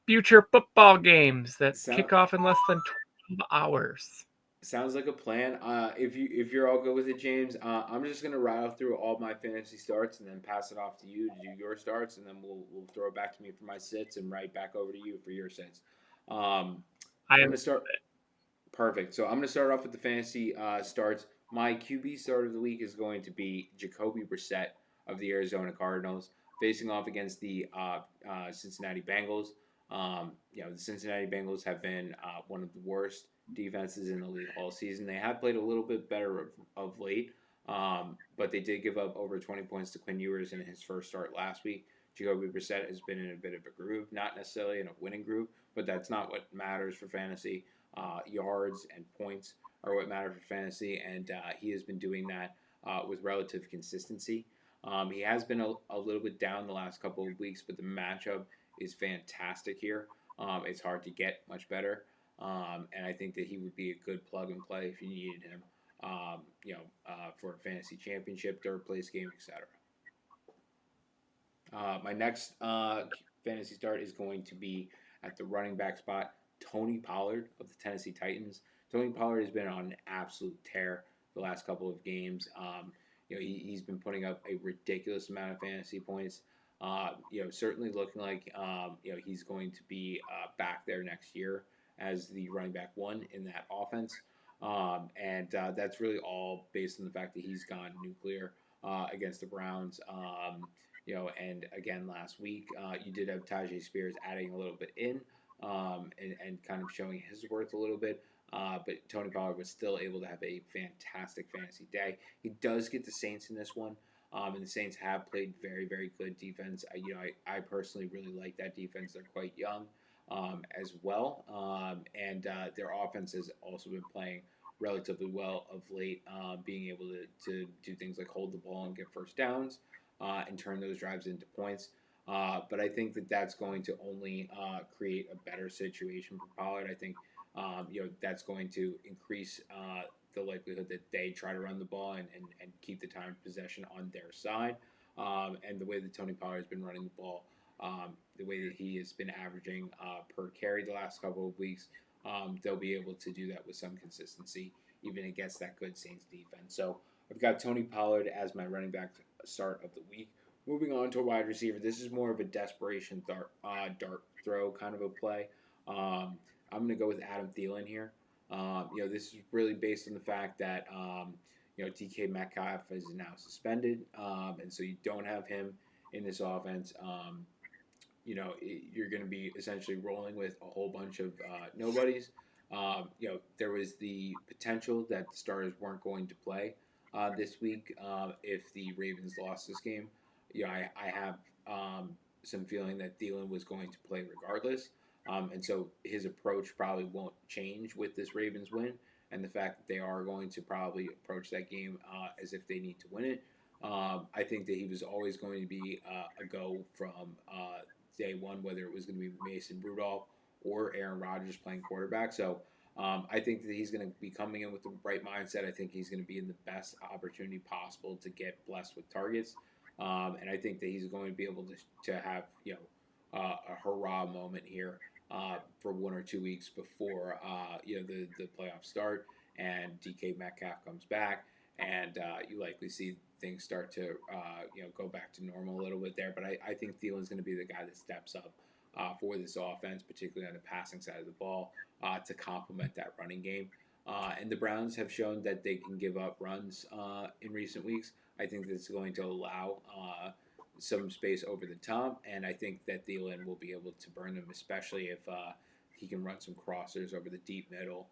future football games that So, kick off in less than 12 hours. sounds like a plan. If you're all good with it, James, I'm just gonna rattle through all my fantasy starts and then pass it off to you to do your starts, and then we'll throw it back to me for my sits and right back over to you for your sits. Um, I I'm am gonna start. Perfect. So I'm gonna start off with the fantasy starts. My QB start of the week is going to be Jacoby Brissett of the Arizona Cardinals facing off against the Cincinnati Bengals. The Cincinnati Bengals have been one of the worst defenses in the league all season. They have played a little bit better of late, but they did give up over 20 points to Quinn Ewers in his first start last week. Jacoby Brissett has been in a bit of a groove, not necessarily in a winning groove, but that's not what matters for fantasy. Yards and points are what matter for fantasy, and he has been doing that with relative consistency. He has been a little bit down the last couple of weeks, but the matchup is fantastic here. It's hard to get much better, and I think that he would be a good plug and play if you needed him, for a fantasy championship, third place game, etc. My next fantasy start is going to be at the running back spot. Tony Pollard of the Tennessee Titans. Tony Pollard has been on an absolute tear the last couple of games. He's been putting up a ridiculous amount of fantasy points. Certainly looking like he's going to be back there next year as the running back one in that offense. And that's really all based on the fact that he's gone nuclear against the Browns. And again, last week, you did have Tajay Spears adding a little bit in and kind of showing his worth a little bit. But Tony Pollard was still able to have a fantastic fantasy day. He does get the Saints in this one. And the Saints have played very, very good defense. I personally really like that defense. They're quite young as well. And their offense has also been playing relatively well of late, being able to do things like hold the ball and get first downs and turn those drives into points. But I think that that's going to only create a better situation for Pollard. I think that's going to increase the likelihood that they try to run the ball and keep the time of possession on their side. And the way that Tony Pollard has been running the ball, the way that he has been averaging per carry the last couple of weeks, they'll be able to do that with some consistency, even against that good Saints defense. So I've got Tony Pollard as my running back start of the week. Moving on to a wide receiver, this is more of a desperation dart throw kind of a play. I'm going to go with Adam Thielen here. This is really based on the fact that DK Metcalf is now suspended, and so you don't have him in this offense. You're going to be essentially rolling with a whole bunch of nobodies. There was the potential that the starters weren't going to play this week if the Ravens lost this game. I have some feeling that Thielen was going to play regardless. And so his approach probably won't change with this Ravens win. And the fact that they are going to probably approach that game as if they need to win it. I think that he was always going to be a go from day one, whether it was going to be Mason Rudolph or Aaron Rodgers playing quarterback. So I think that he's going to be coming in with the right mindset. I think he's going to be in the best opportunity possible to get blessed with targets. And I think that he's going to be able to have, a hurrah moment here for 1 or 2 weeks before, the playoffs start and DK Metcalf comes back. And you likely see things start to, go back to normal a little bit there. But I think Thielen's going to be the guy that steps up for this offense, particularly on the passing side of the ball, to complement that running game. And the Browns have shown that they can give up runs in recent weeks. I think that's going to allow some space over the top, and I think that Thielen will be able to burn them, especially if he can run some crossers over the deep middle.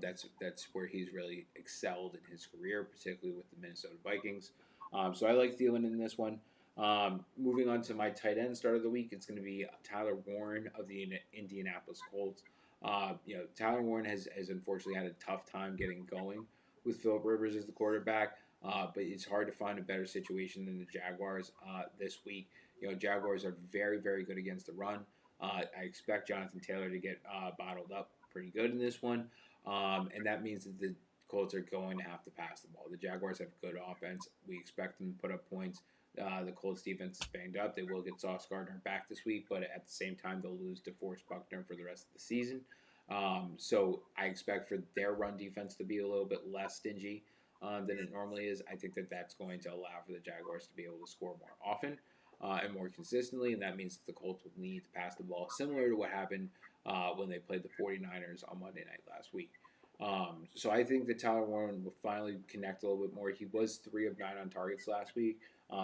That's where he's really excelled in his career, particularly with the Minnesota Vikings. So I like Thielen in this one. Moving on to my tight end start of the week, it's going to be Tyler Warren of the Indianapolis Colts. Tyler Warren has unfortunately had a tough time getting going with Philip Rivers as the quarterback, but it's hard to find a better situation than the Jaguars this week. Jaguars are very, very good against the run. I expect Jonathan Taylor to get bottled up pretty good in this one, and that means that the Colts are going to have to pass the ball. The Jaguars have good offense. We expect them to put up points. The Colts defense is banged up. They will get Sauce Gardner back this week, but at the same time, they'll lose DeForest Buckner for the rest of the season. So I expect for their run defense to be a little bit less stingy than it normally is. I think that that's going to allow for the Jaguars to be able to score more often and more consistently, and that means that the Colts will need to pass the ball, similar to what happened when they played the 49ers on Monday night last week. So I think that Tyler Warren will finally connect a little bit more. He was 3 of 9 on targets last week,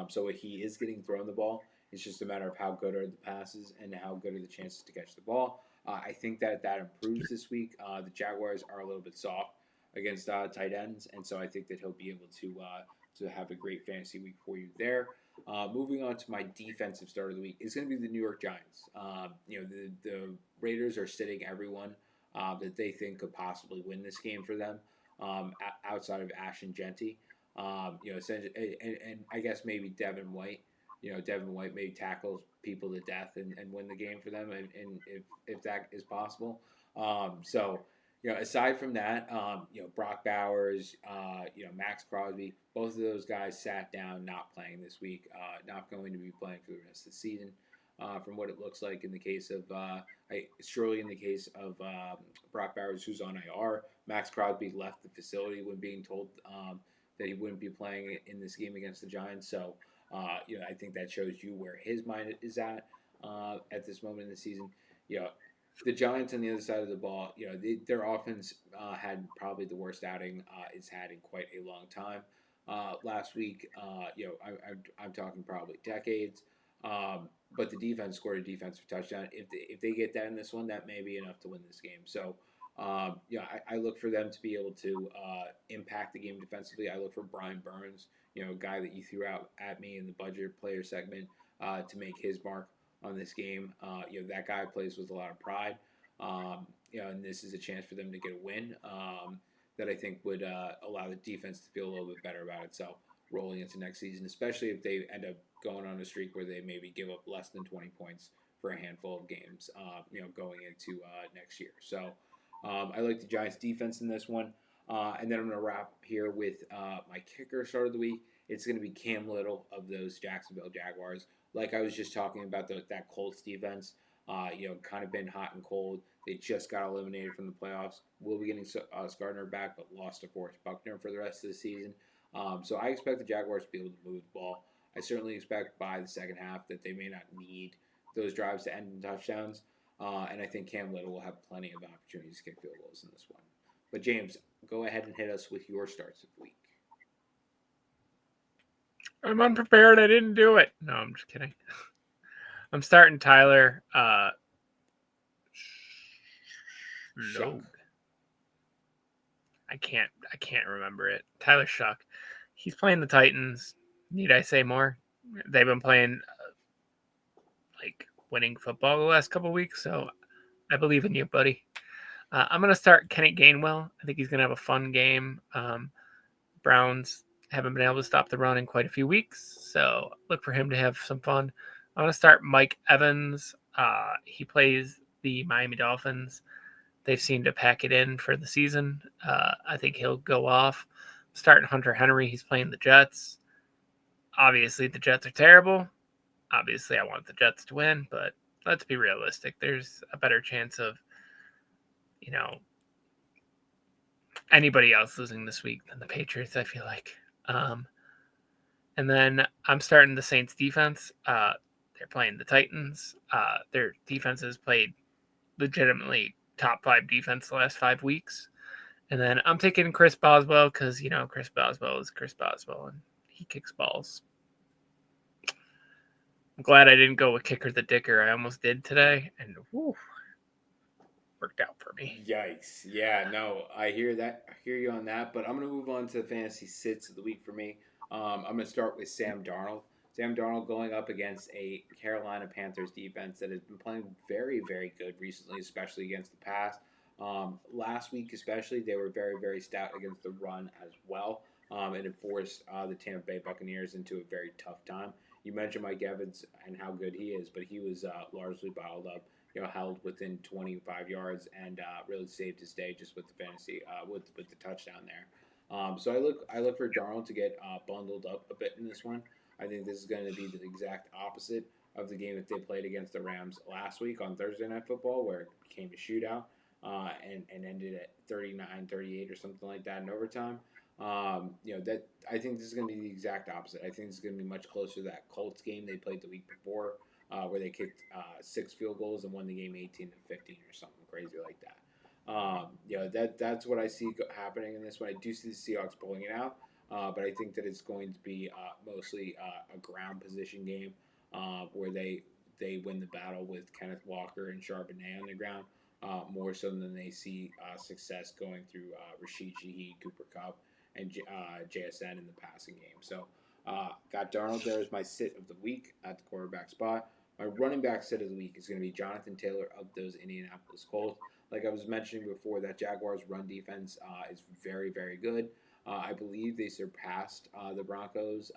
so he is getting thrown the ball. It's just a matter of how good are the passes and how good are the chances to catch the ball. I think that improves this week. The Jaguars are a little bit soft against tight ends, and so I think that he'll be able to have a great fantasy week for you there. Moving on to my defensive start of the week, it's going to be the New York Giants. The Raiders are sitting everyone that they think could possibly win this game for them, outside of Ashton Genty. And I guess maybe Devin White. Devin White maybe tackles people to death and win the game for them, and if that is possible. Aside from that, Brock Bowers, Max Crosby, both of those guys sat down, not playing this week, not going to be playing for the rest of the season. From what it looks like in the case of, surely in the case of Brock Bowers, who's on IR, Max Crosby left the facility when being told that he wouldn't be playing in this game against the Giants. So, I think that shows you where his mind is at this moment in the season. The Giants on the other side of the ball, their offense had probably the worst outing it's had in quite a long time. Last week, I'm talking probably decades. But the defense scored a defensive touchdown. If they get that in this one, that may be enough to win this game. So, I look for them to be able to impact the game defensively. I look for Brian Burns, a guy that you threw out at me in the budget player segment, to make his mark on this game. That guy plays with a lot of pride. And this is a chance for them to get a win that I think would allow the defense to feel a little bit better about itself rolling into next season, especially if they end up going on a streak where they maybe give up less than 20 points for a handful of games, going into next year. So I like the Giants defense in this one. And then I'm going to wrap here with my kicker start of the week. It's going to be Cam Little of those Jacksonville Jaguars. Like I was just talking about that Colts defense, kind of been hot and cold. They just got eliminated from the playoffs. Will be getting Gardner back, but lost to Forrest Buckner for the rest of the season. So I expect the Jaguars to be able to move the ball. I certainly expect by the second half that they may not need those drives to end in touchdowns. And I think Cam Little will have plenty of opportunities to kick field goals in this one. But James, go ahead and hit us with your starts of the week. I'm unprepared. I didn't do it. No, I'm just kidding. I'm starting Tyler Logue. I can't remember it. Tyler Shuck. He's playing the Titans. Need I say more? They've been playing winning football the last couple of weeks, so I believe in you, buddy. I'm going to start Kenny Gainwell. I think he's going to have a fun game. Browns haven't been able to stop the run in quite a few weeks, so look for him to have some fun. I'm going to start Mike Evans. He plays the Miami Dolphins. They've seemed to pack it in for the season. I think he'll go off. Starting Hunter Henry. He's playing the Jets. Obviously, the Jets are terrible. Obviously, I want the Jets to win, but let's be realistic. There's a better chance of, anybody else losing this week than the Patriots, I feel like. And then I'm starting the Saints defense. They're playing the Titans. Their defense has played legitimately top 5 defense the last 5 weeks. And then I'm taking Chris Boswell because, Chris Boswell is Chris Boswell and he kicks balls. I'm glad I didn't go with Kicker the Dicker. I almost did today, and whew, worked out for me. Yikes! Yeah, no, I hear that. I hear you on that. But I'm gonna move on to the fantasy sits of the week for me. I'm gonna start with Sam Darnold. Sam Darnold going up against a Carolina Panthers defense that has been playing very, very good recently, especially against the pass. Last week, especially, they were very, very stout against the run as well, and it forced the Tampa Bay Buccaneers into a very tough time. You mentioned Mike Evans and how good he is, but he was largely bottled up, held within 25 yards and really saved his day just with the fantasy with the touchdown there. So I look for Darnold to get bundled up a bit in this one. I think this is going to be the exact opposite of the game that they played against the Rams last week on Thursday Night Football, where it became a shootout and ended at 39-38 or something like that in overtime. That I think this is going to be the exact opposite. I think this is going to be much closer to that Colts game they played the week before, where they kicked 6 field goals and won the game 18-15 or something crazy like that. That's what I see happening in this one. I do see the Seahawks pulling it out, but I think that it's going to be mostly a ground position game where they win the battle with Kenneth Walker and Charbonnet on the ground. More so than they see success going through Rashid Shaheed, Cooper Cup, and JSN in the passing game. So, got Darnold there as my sit of the week at the quarterback spot. My running back sit of the week is going to be Jonathan Taylor of those Indianapolis Colts. Like I was mentioning before, that Jaguars run defense is very, very good. I believe they surpassed the Broncos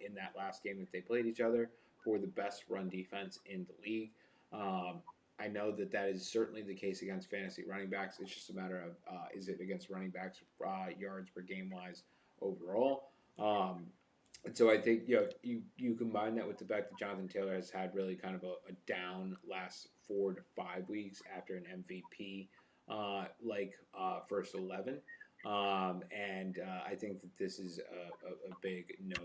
in that last game that they played each other for the best run defense in the league. Um, I know that is certainly the case against fantasy running backs. It's just a matter of is it against running backs yards per game wise overall. And so I think you combine that with the fact that Jonathan Taylor has had really kind of a down last 4 to 5 weeks after an MVP first 11, and I think that this is a big no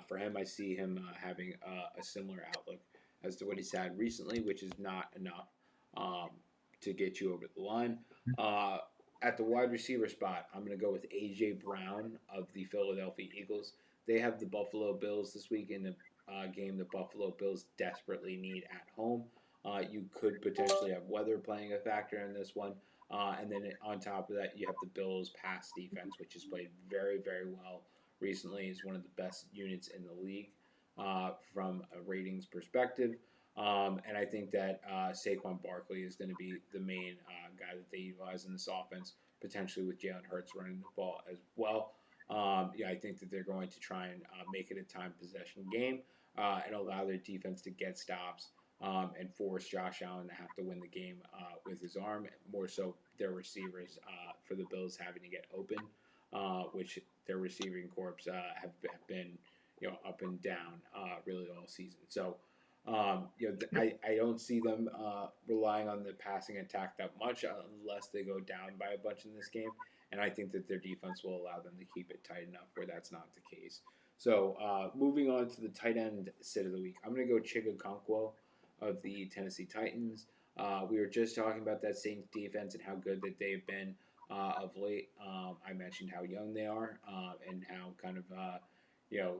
for him. I see him having a similar outlook as to what he's had recently, which is not enough um, to get you over the line. Uh, at the wide receiver spot, I'm going to go with AJ Brown of the Philadelphia Eagles. They have the Buffalo Bills this week in the game the Buffalo Bills desperately need at home. You could potentially have weather playing a factor in this one. And then on top of that, you have the Bills' pass defense, which has played very, very well recently. Is one of the best units in the league from a ratings perspective. And I think that Saquon Barkley is going to be the main guy that they utilize in this offense, potentially with Jalen Hurts running the ball as well. I think that they're going to try and make it a time possession game and allow their defense to get stops and force Josh Allen to have to win the game with his arm. More so, their receivers for the Bills having to get open, which their receiving corps have been up and down really all season. So. I don't see them relying on the passing attack that much unless they go down by a bunch in this game. And I think that their defense will allow them to keep it tight enough where that's not the case. So moving on to the tight end sit of the week, I'm going to go Chigakonkwo of the Tennessee Titans. We were just talking about that Saints defense and how good that they've been of late. I mentioned how young they are and how kind of you know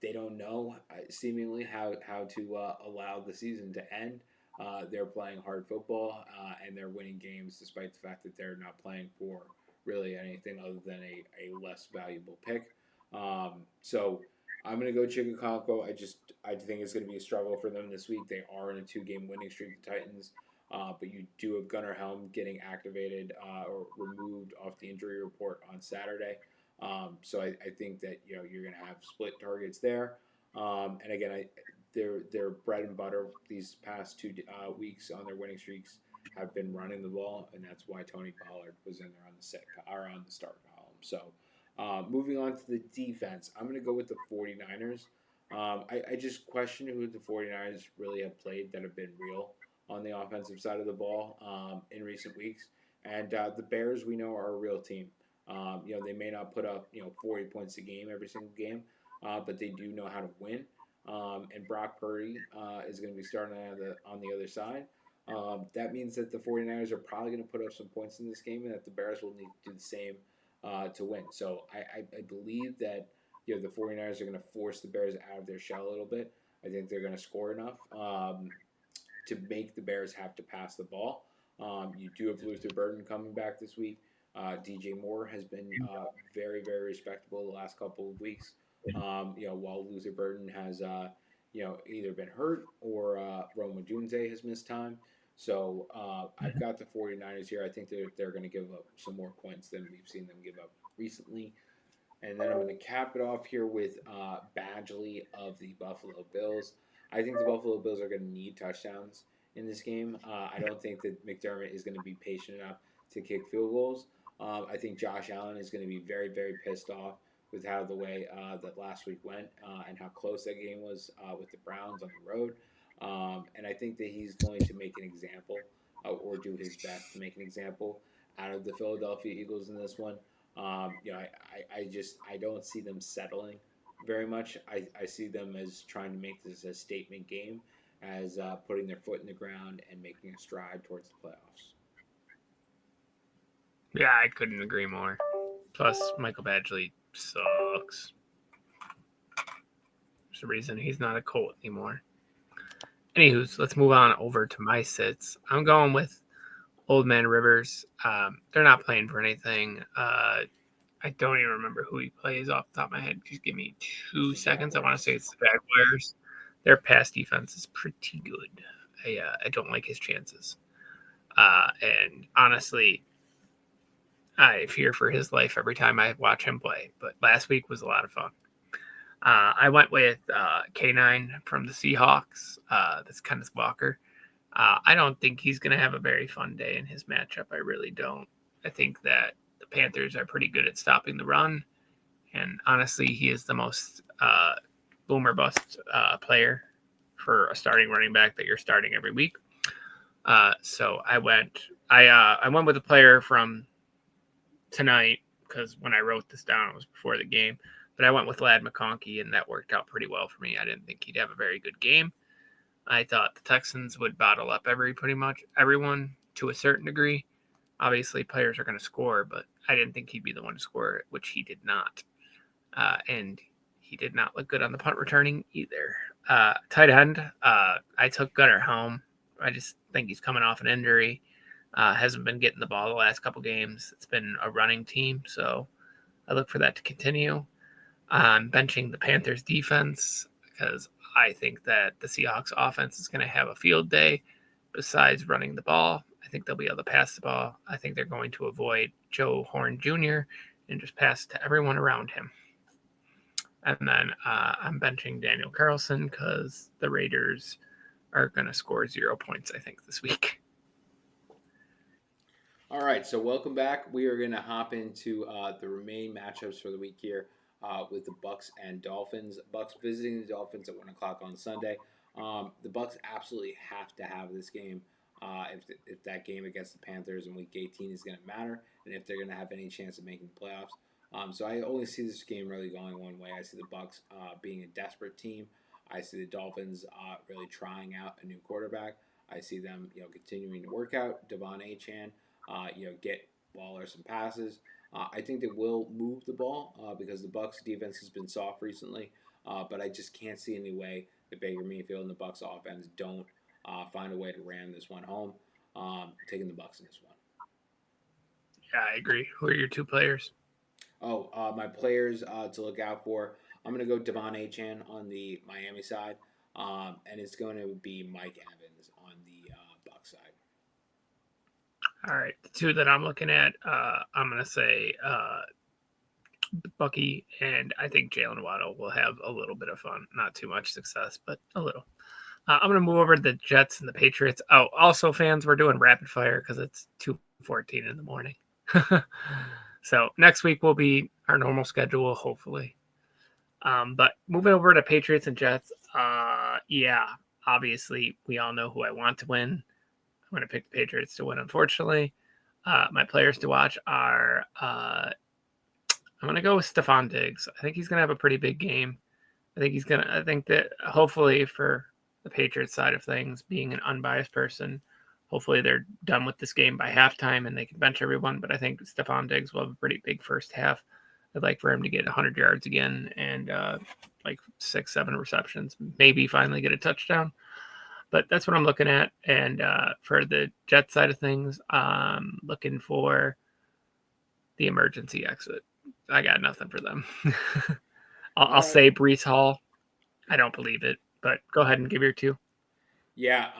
they don't know seemingly how to allow the season to end. They're playing hard football and they're winning games despite the fact that they're not playing for really anything other than a less valuable pick. So I'm going to go Chicago. I think it's going to be a struggle for them this week. They are in a 2 game winning streak, the Titans. But you do have Gunnar Helm getting activated or removed off the injury report on Saturday. So I think that you're going to have split targets there. And again, their bread and butter these past 2 weeks on their winning streaks have been running the ball, and that's why Tony Pollard was in there on the set or on the start column. So moving on to the defense, I'm going to go with the 49ers. I just question who the 49ers really have played that have been real on the offensive side of the ball in recent weeks. And the Bears, we know, are a real team. They may not put up 40 points a game every single game, but they do know how to win. And Brock Purdy is going to be starting on the other side. That means that the 49ers are probably going to put up some points in this game, and that the Bears will need to do the same to win. So I believe that the 49ers are going to force the Bears out of their shell a little bit. I think they're going to score enough to make the Bears have to pass the ball. You do have Luther Burden coming back this week. DJ Moore has been very, very respectable the last couple of weeks. While Luther Burden has either been hurt or Rome Odunze has missed time. So I've got the 49ers here. I think they're going to give up some more points than we've seen them give up recently. And then I'm going to cap it off here with Badgley of the Buffalo Bills. I think the Buffalo Bills are going to need touchdowns in this game. I don't think that McDermott is going to be patient enough to kick field goals. I think Josh Allen is going to be very, very pissed off with how the way that last week went and how close that game was with the Browns on the road. And I think that he's going to make an example or do his best to make an example out of the Philadelphia Eagles in this one. I don't see them settling very much. I see them as trying to make this a statement game, as putting their foot in the ground and making a stride towards the playoffs. Yeah, I couldn't agree more. Plus, Michael Badgley sucks. There's a reason he's not a Colt anymore. Anywho, let's move on over to my sits. I'm going with Old Man Rivers. They're not playing for anything. I don't even remember who he plays off the top of my head. Just give me 2 seconds. I want to say it's the Jaguars. Their pass defense is pretty good. I don't like his chances. And honestly, I fear for his life every time I watch him play. But last week was a lot of fun. I went with K9 from the Seahawks. That's Kenneth Walker. I don't think he's going to have a very fun day in his matchup. I really don't. I think that the Panthers are pretty good at stopping the run. And honestly, he is the most boomer bust player for a starting running back that you're starting every week. So I went with a player from tonight because when I wrote this down, it was before the game. But I went with Ladd McConkey, and that worked out pretty well for me. I didn't think he'd have a very good game. I thought the Texans would bottle up pretty much everyone to a certain degree. Obviously, players are going to score, but I didn't think he'd be the one to score, which he did not. And he did not look good on the punt returning either. Tight end, I took Gunnar home. I just think he's coming off an injury. Hasn't been getting the ball the last couple games. It's been a running team, so I look for that to continue. I'm benching the Panthers defense because I think that the Seahawks offense is going to have a field day besides running the ball. I think they'll be able to pass the ball. I think they're going to avoid Joe Horn Jr. and just pass to everyone around him. And then I'm benching Daniel Carlson because the Raiders are going to score 0 points, I think, this week. All right, so welcome back. We are going to hop into the remaining matchups for the week here with the Bucks and Dolphins. Bucks visiting the Dolphins at 1:00 on Sunday. The Bucks absolutely have to have this game if that game against the Panthers in Week 18 is going to matter, and if they're going to have any chance of making the playoffs. So I only see this game really going one way. I see the Bucks being a desperate team. I see the Dolphins really trying out a new quarterback. I see them, continuing to work out Devon Achane. Get Waller some passes. I think they will move the ball because the Bucks defense has been soft recently, but I just can't see any way that Baker Mayfield and the Bucks offense don't find a way to ram this one home. Taking the Bucks in this one. Yeah, I agree. Who are your two players? My players to look out for. I'm going to go Devon Achane on the Miami side, and it's going to be Mike Evans on the Bucks side. All right, the two that I'm looking at, I'm going to say Bucky, and I think Jalen Waddle will have a little bit of fun. Not too much success, but a little. I'm going to move over to the Jets and the Patriots. Oh, also, fans, we're doing rapid fire because it's 2:14 in the morning. So next week will be our normal schedule, hopefully. But moving over to Patriots and Jets, obviously we all know who I want to win. I'm going to pick the Patriots to win, unfortunately. My players to watch are I'm going to go with Stephon Diggs. I think he's going to have a pretty big game. I think that hopefully for the Patriots side of things, being an unbiased person, Hopefully they're done with this game by halftime and they can bench everyone. But I think Stephon Diggs will have a pretty big first half. I'd like for him to get 100 yards again and like 6-7 receptions, maybe finally get a touchdown. But that's what I'm looking at. And for the Jets side of things, I'm looking for the emergency exit. I got nothing for them. I'll All right. say Brees Hall. I don't believe it, but go ahead and give your two. Yeah,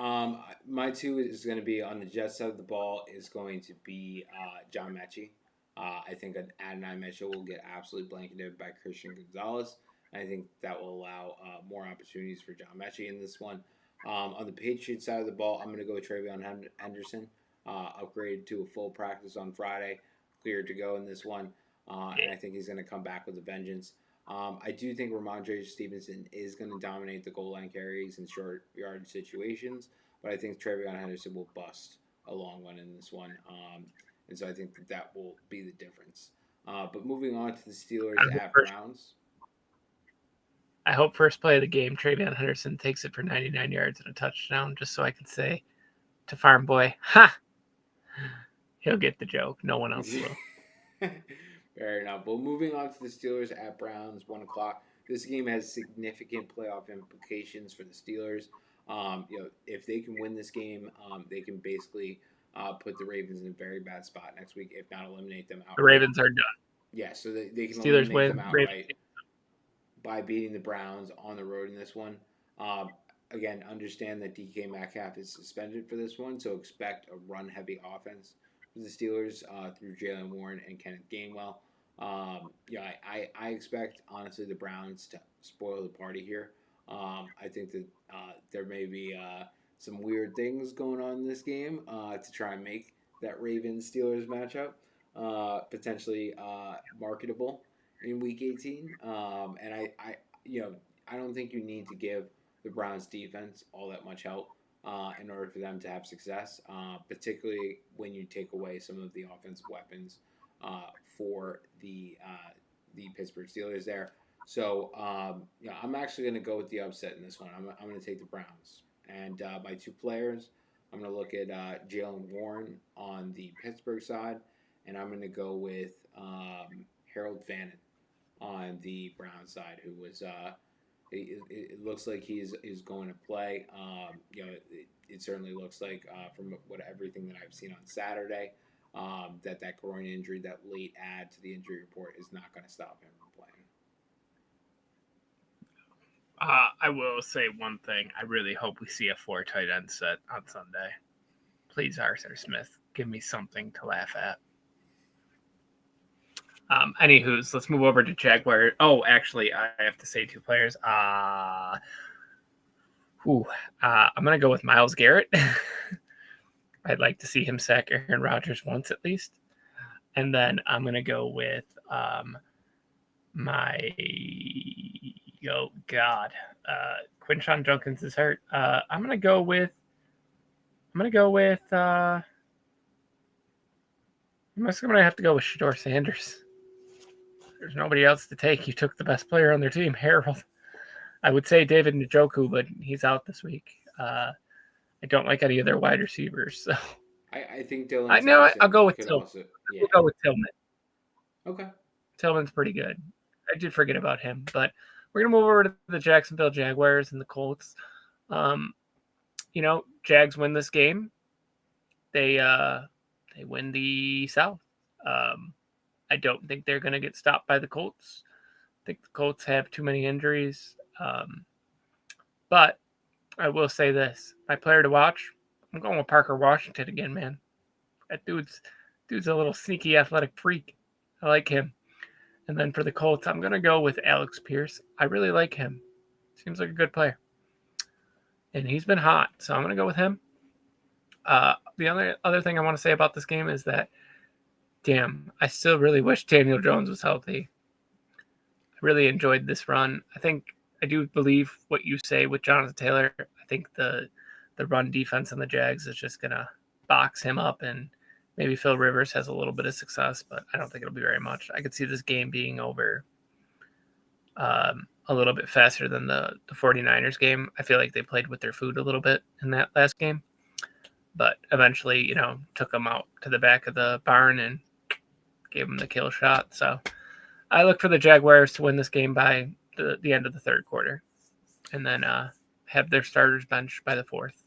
my two is going to be on the Jets side of the ball is going to be John Mechie. I think Adonai Mitchell will get absolutely blanketed by Christian Gonzalez. I think that will allow more opportunities for John Mechie in this one. On the Patriots side of the ball, I'm going to go with Travion Henderson, upgraded to a full practice on Friday, cleared to go in this one, and I think he's going to come back with a vengeance. I do think Ramondre Stevenson is going to dominate the goal line carries and short yard situations, but I think Travion Henderson will bust a long one in this one. And so I think that will be the difference. But moving on to the Steelers at Browns. I hope first play of the game, Travion Henderson takes it for 99 yards and a touchdown, just so I can say to Farm Boy, ha! He'll get the joke. No one else will. Fair enough. Well, moving on to the Steelers at Browns, 1 o'clock. This game has significant playoff implications for the Steelers. If they can win this game, they can basically put the Ravens in a very bad spot next week, if not eliminate them outright. The Ravens are done. Yeah, so they can Steelers eliminate win. them outright by beating the Browns on the road in this one. Again, understand that DK Metcalf is suspended for this one, so expect a run-heavy offense for the Steelers through Jalen Warren and Kenneth Gainwell. I expect, honestly, the Browns to spoil the party here. I think that there may be some weird things going on in this game to try and make that Ravens-Steelers matchup potentially marketable in Week 18. And I don't think you need to give the Browns defense all that much help in order for them to have success, particularly when you take away some of the offensive weapons for the Pittsburgh Steelers there. So I'm actually going to go with the upset in this one. I'm going to take the Browns. And my two players, I'm going to look at Jalen Warren on the Pittsburgh side, and I'm going to go with Harold Fannin on the Brown side, who was it looks like he's going to play. It certainly looks like from everything that I've seen on Saturday that groin injury, that late add to the injury report, is not going to stop him from playing. I will say one thing. I really hope we see a 4 tight end set on Sunday. Please, Arthur Smith, give me something to laugh at. Anywho's, let's move over to Jaguar. Oh, actually, I have to say 2 players. I'm going to go with Myles Garrett. I'd like to see him sack Aaron Rodgers once at least. And then I'm going to go with Quinshon Judkins is hurt. I'm going to go with I'm just going to have to go with Shedeur Sanders. There's nobody else to take. You took the best player on their team, Harold. I would say David Njoku, but he's out this week. I don't like any of their wide receivers. So I think Dylan. I'll go with Tillman. Also, We'll go with Tillman. Okay. Tillman's pretty good. I did forget about him, but we're gonna move over to the Jacksonville Jaguars and the Colts. Jags win this game. They win the South. I don't think they're gonna get stopped by the Colts. I think the Colts have too many injuries. But I will say this: my player to watch, I'm going with Parker Washington again, man. That dude's a little sneaky athletic freak. I like him. And then for the Colts, I'm going to go with Alex Pierce. I really like him. Seems like a good player. And he's been hot, so I'm going to go with him. The other thing I want to say about this game is that, damn, I still really wish Daniel Jones was healthy. I really enjoyed this run. I do believe what you say with Jonathan Taylor. I think the run defense on the Jags is just going to box him up, and maybe Phil Rivers has a little bit of success, but I don't think it'll be very much. I could see this game being over a little bit faster than the 49ers game. I feel like they played with their food a little bit in that last game. but eventually, took them out to the back of the barn and gave them the kill shot. So I look for the Jaguars to win this game by the end of the third quarter, and then have their starters benched by the fourth.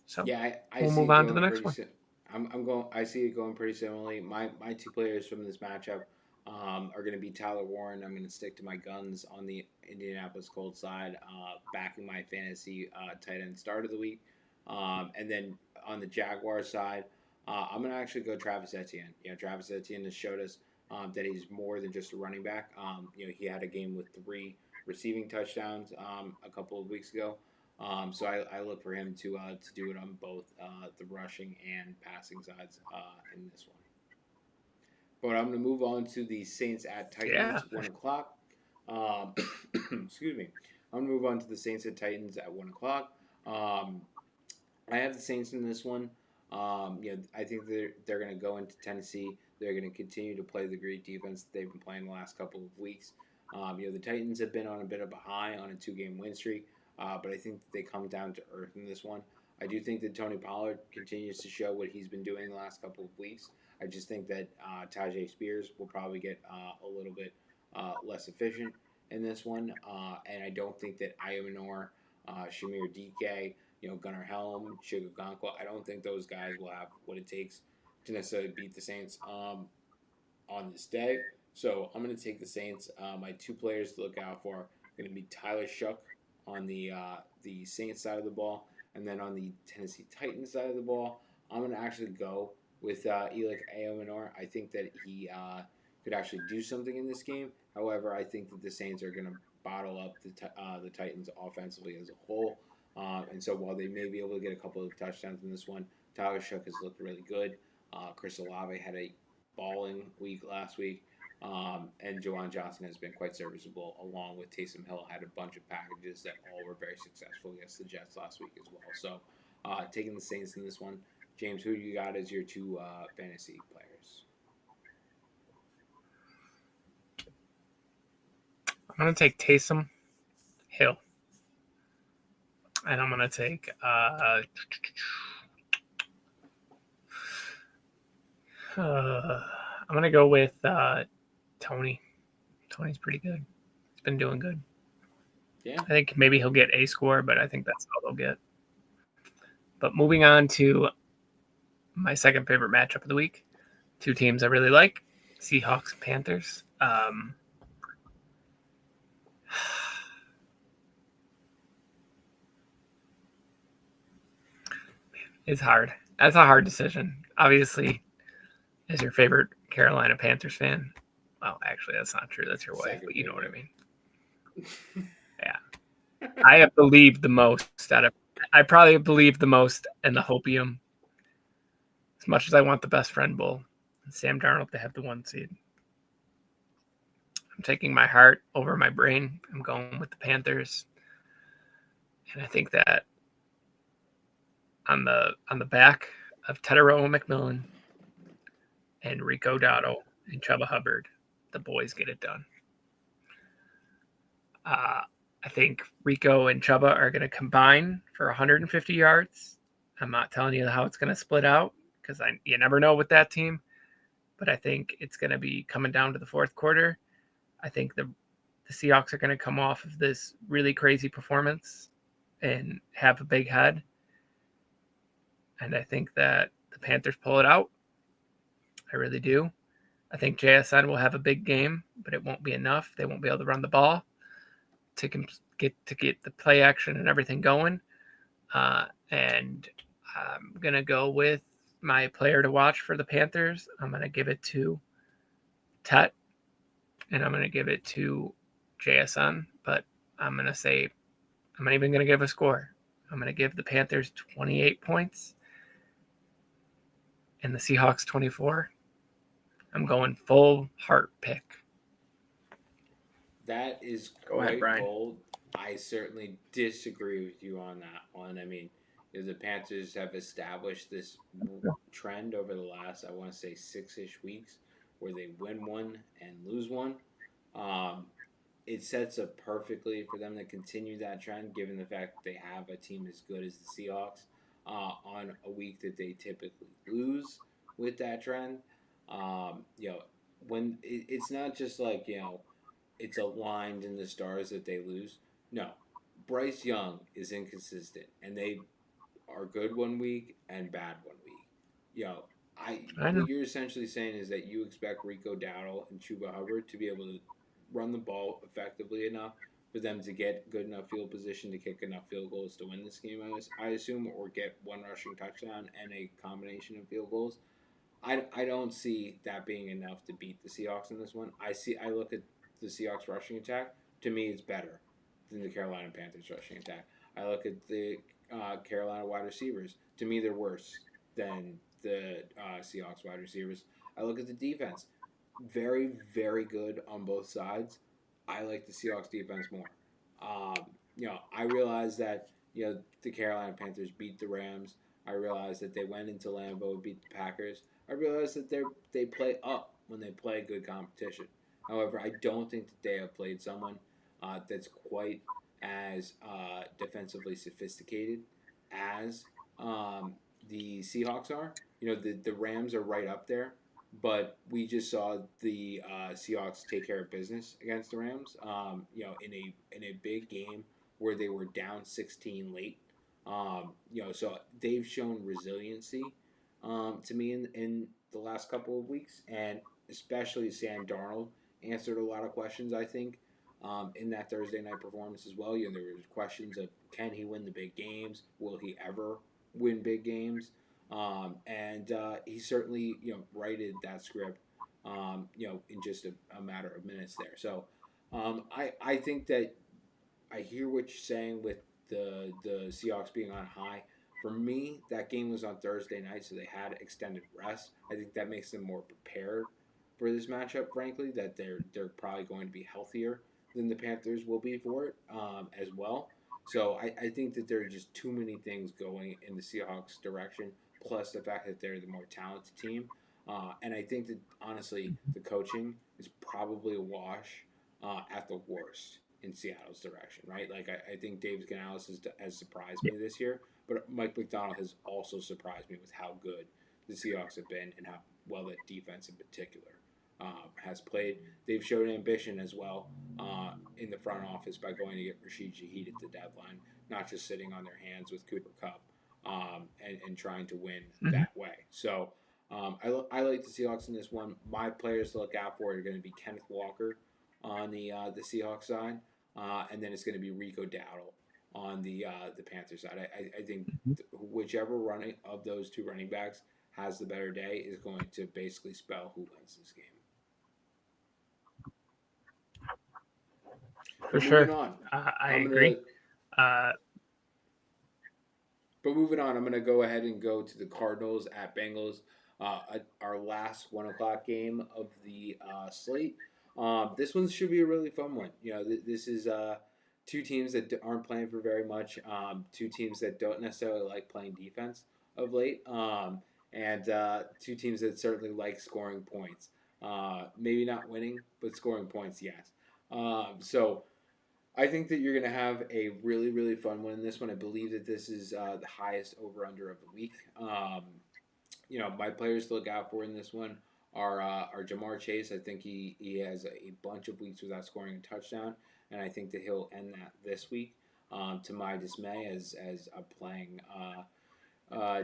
So Yeah, I we'll see move it on to going the next pretty. one. I'm going. I see it going pretty similarly. My two players from this matchup are going to be Tyler Warren. I'm going to stick to my guns on the Indianapolis Colts side, backing my fantasy tight end start of the week. And then on the Jaguars side, I'm going to actually go Travis Etienne. Travis Etienne has showed us that he's more than just a running back. He had a game with 3 receiving touchdowns a couple of weeks ago. So I look for him to do it on both the rushing and passing sides in this one. But I'm going to move on to the Saints at Yeah, Titans, 1 o'clock. Um, excuse me. I'm going to move on to the Saints at Titans at 1 o'clock. Um, I have the Saints in this one. I think they're going to go into Tennessee. They're going to continue to play the great defense that they've been playing the last couple of weeks. The Titans have been on a bit of a high on a 2-game win streak, but I think that they come down to earth in this one. I do think that Tony Pollard continues to show what he's been doing the last couple of weeks. I just think that Tajay Spears will probably get a little bit less efficient in this one, and I don't think that Iomanor, Shamir DK, Gunnar Helm, Chigogankwa. I don't think those guys will have what it takes to necessarily beat the Saints on this day. So I'm going to take the Saints. My two players to look out for are going to be Tyler Shuck on the Saints side of the ball, and then on the Tennessee Titans side of the ball, I'm going to actually go with Elik Aomanor. I think that he could actually do something in this game. However, I think that the Saints are going to bottle up the Titans offensively as a whole. And so while they may be able to get a couple of touchdowns in this one, Tyler Shook has looked really good. Chris Olave had a balling week last week. And Jawan Johnson has been quite serviceable, along with Taysom Hill had a bunch of packages that all were very successful against the Jets last week as well. So taking the Saints in this one. James, who you got as your two fantasy players? I'm gonna take Taysom Hill, and I'm gonna take. I'm gonna go with Tony. Tony's pretty good. He's been doing good. Yeah. I think maybe he'll get a score, but I think that's all they'll get. But moving on to my second favorite matchup of the week, two teams I really like, Seahawks and Panthers. It's hard. That's a hard decision. Obviously, as your favorite Carolina Panthers fan, well, actually, that's not true. That's your wife, Second but you know what I favorite. mean. Yeah. I have believed the most out of. I probably believe the most in the Hopium, as much as I want the best friend bowl and Sam Darnold to have the 1 seed. I'm taking my heart over my brain. I'm going with the Panthers, and I think that on the back of Tedero McMillan and Rico Dotto and Chuba Hubbard, the boys get it done. Uh, I think Rico and Chuba are going to combine for 150 yards. I'm not telling you how it's going to split out because you never know with that team, but I think it's going to be coming down to the fourth quarter. I think the Seahawks are going to come off of this really crazy performance and have a big head. And I think that the Panthers pull it out. I really do. I think JSN will have a big game, but it won't be enough. They won't be able to run the ball to get the play action and everything going. And I'm gonna go with my player to watch for the Panthers. I'm gonna give it to Tet, and I'm gonna give it to JSN. But I'm gonna say I'm not even gonna give a score. I'm gonna give the Panthers 28 points and the Seahawks 24. I'm going full heart pick. That is Go ahead, quite Brian. bold. I certainly disagree with you on that one. I mean, the Panthers have established this trend over the last, I want to say, 6-ish weeks where they win one and lose one. Um, it sets up perfectly for them to continue that trend, given the fact that they have a team as good as the Seahawks. on a week that they typically lose with that trend. You know, it's not just like, it's aligned in the stars that they lose. No, Bryce Young is inconsistent, and they are good one week and bad one week. You know, I what know. you're essentially saying is that you expect Rico Dowdle and Chuba Hubbard to be able to run the ball effectively enough for them to get good enough field position to kick enough field goals to win this game. I assume, or get one rushing touchdown and a combination of field goals. I don't see that being enough to beat the Seahawks in this one. I look at the Seahawks rushing attack. To me, it's better than the Carolina Panthers rushing attack. I look at the Carolina wide receivers. To me, they're worse than the Seahawks wide receivers. I look at the defense. Very, very good on both sides. I like the Seahawks defense more. I realize that the Carolina Panthers beat the Rams. I realize that they went into Lambeau and beat the Packers. I realize that they play up when they play good competition. However, I don't think that they have played someone that's quite as defensively sophisticated as the Seahawks are. The Rams are right up there, but we just saw the Seahawks take care of business against the Rams. In a big game where they were down 16 late. So they've shown resiliency to me in the last couple of weeks, and especially Sam Darnold answered a lot of questions. I think in that Thursday night performance as well. There was questions of, can he win the big games? Will he ever win big games? And he certainly righted that script. In just a matter of minutes there. So I think that I hear what you're saying with the Seahawks being on high. For me, that game was on Thursday night, so they had extended rest. I think that makes them more prepared for this matchup. Frankly, that they're probably going to be healthier than the Panthers will be for it as well. So I think that there are just too many things going in the Seahawks' direction, plus the fact that they're the more talented team. And I think that honestly, the coaching is probably a wash at the worst in Seattle's direction, right? Like I think Dave Canales has surprised Yeah. me this year, but Mike McDonald has also surprised me with how good the Seahawks have been and how well that defense in particular has played. They've showed ambition as well in the front office by going to get Rashid Shaheed at the deadline, not just sitting on their hands with Cooper Cup and trying to win Mm-hmm. that way. So I like the Seahawks in this one. My players to look out for are going to be Kenneth Walker on the Seahawks side, and then it's going to be Rico Dowdle on the Panthers side. I think whichever running of those two running backs has the better day is going to basically spell who wins this game. For But moving sure. on, I I'm gonna. agree. Uh, But moving on, I'm gonna go ahead and go to the Cardinals at Bengals. Our last 1 o'clock game of the slate. This one should be a really fun one. This is two teams that aren't playing for very much. Two teams that don't necessarily like playing defense of late. And two teams that certainly like scoring points. Maybe not winning, but scoring points, yes. So I think that you're going to have a really, really fun one in this one. I believe that this is the highest over under of the week. My players to look out for in this one are Jamar Chase. I think he has a bunch of weeks without scoring a touchdown, and I think that he'll end that this week. To my dismay, as I'm playing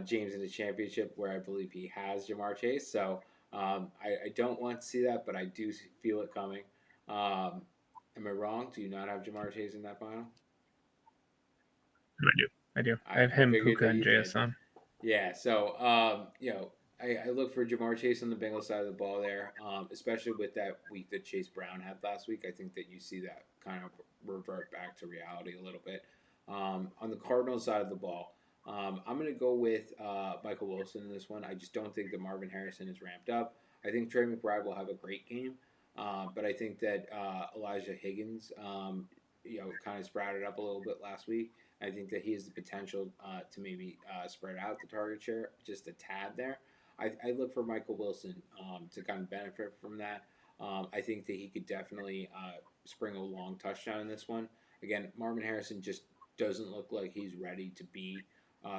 James in the championship, where I believe he has Jamar Chase. So I don't want to see that, but I do feel it coming. Um, Am I wrong? Do you not have Jamar Chase in that final? I do. I do. I have I him, figured Puka, that and you did. JSN. Yeah, so I look for Jamar Chase on the Bengals side of the ball there, especially with that week that Chase Brown had last week. I think that you see that kind of revert back to reality a little bit. On the Cardinals side of the ball, I'm going to go with Michael Wilson in this one. I just don't think that Marvin Harrison is ramped up. I think Trey McBride will have a great game, but I think that Elijah Higgins, kind of sprouted up a little bit last week. I think that he has the potential to maybe spread out the target share just a tad there. I look for Michael Wilson to kind of benefit from that. I think that he could definitely spring a long touchdown in this one. Again, Marvin Harrison just doesn't look like he's ready to be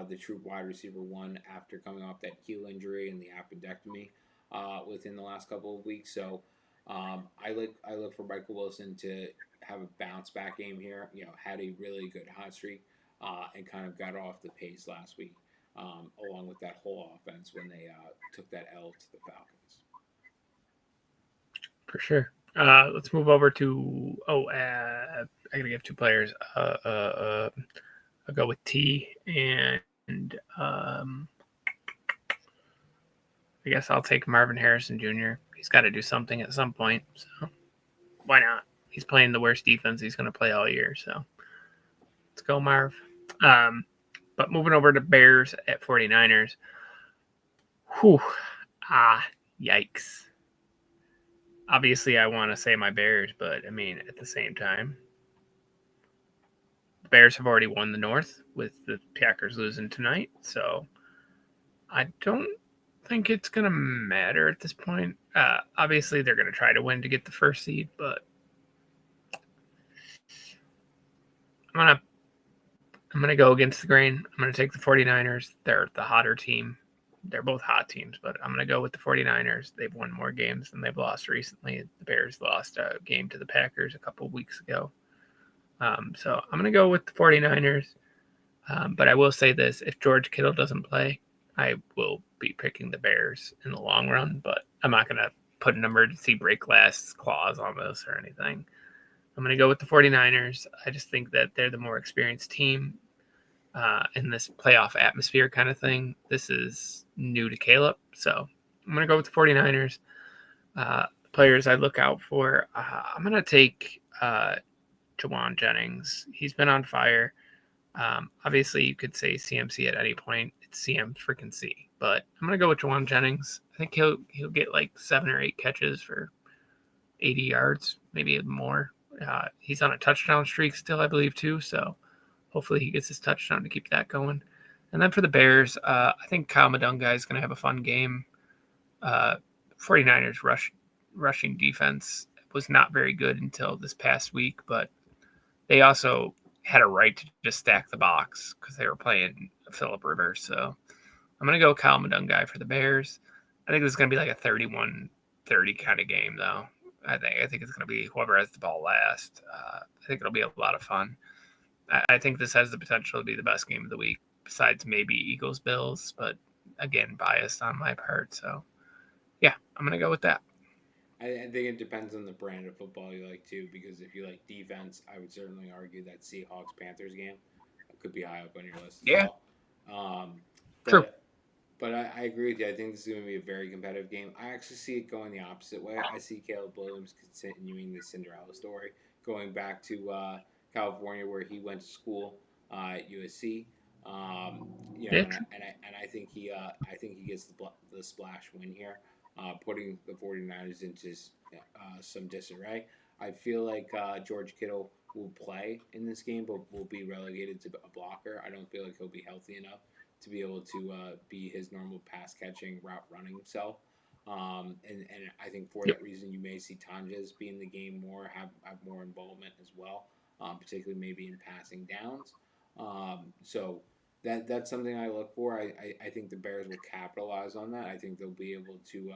the true wide receiver one after coming off that heel injury and the appendectomy within the last couple of weeks. So I look for Michael Wilson to have a bounce back game here. Had a really good hot streak and kind of got off the pace last week, along with that whole offense when they took that L to the Falcons. For sure. Let's move over to. I gotta give two players. I'll go with T, and I guess I'll take Marvin Harrison Jr. He's got to do something at some point, so why not? He's playing the worst defense he's going to play all year, so let's go, Marv. Um, but moving over to Bears at 49ers. Whew. Yikes. Obviously, I want to say my Bears, but I mean, at the same time, the Bears have already won the North with the Packers losing tonight, so I don't think it's going to matter at this point. Obviously, they're going to try to win to get the first seed, but I'm going to I'm going to go against the grain. I'm going to take the 49ers. They're the hotter team. They're both hot teams, but I'm going to go with the 49ers. They've won more games than they've lost recently. The Bears lost a game to the Packers a couple of weeks ago. So I'm going to go with the 49ers. But I will say this, if George Kittle doesn't play, I will be picking the Bears in the long run, but I'm not going to put an emergency break glass clause on this or anything. I'm going to go with the 49ers. I just think that they're the more experienced team in this playoff atmosphere kind of thing. This is new to Caleb, so I'm going to go with the 49ers. Players I look out for, I'm going to take Jawan Jennings. He's been on fire. Obviously, you could say CMC at any point. It's CM freaking C. But I'm going to go with Jawan Jennings. I think he'll get like 7 or 8 catches for 80 yards, maybe more. He's on a touchdown streak still, I believe, too. So hopefully he gets his touchdown to keep that going. And then for the Bears, I think Kyle Madunga is going to have a fun game. 49ers rushing defense was not very good until this past week, but they also had a right to just stack the box because they were playing Phillip Rivers. So I'm going to go Kyle Madunga for the Bears. I think this is going to be like a 31-30 kind of game, though. I think it's going to be whoever has the ball last. I think it'll be a lot of fun. I think this has the potential to be the best game of the week, besides maybe Eagles Bills, but again, biased on my part. So yeah, I'm going to go with that. I think it depends on the brand of football you like too, because if you like defense, I would certainly argue that Seahawks Panthers game could be high up on your list as Yeah, well. Um, true. but I agree with you. I think this is going to be a very competitive game. I actually see it going the opposite way. I see Caleb Williams continuing the Cinderella story, going back to California where he went to school at USC. Yeah, And I think he gets the splash win here, putting the 49ers into some disarray. I feel like George Kittle will play in this game, but will be relegated to a blocker. I don't feel like he'll be healthy enough to be able to be his normal pass catching, route running self. And I think for yep, that reason, you may see Tanjas be in the game more, have more involvement as well, particularly maybe in passing downs. So that's something I look for. I think the Bears will capitalize on that. I think they'll be able to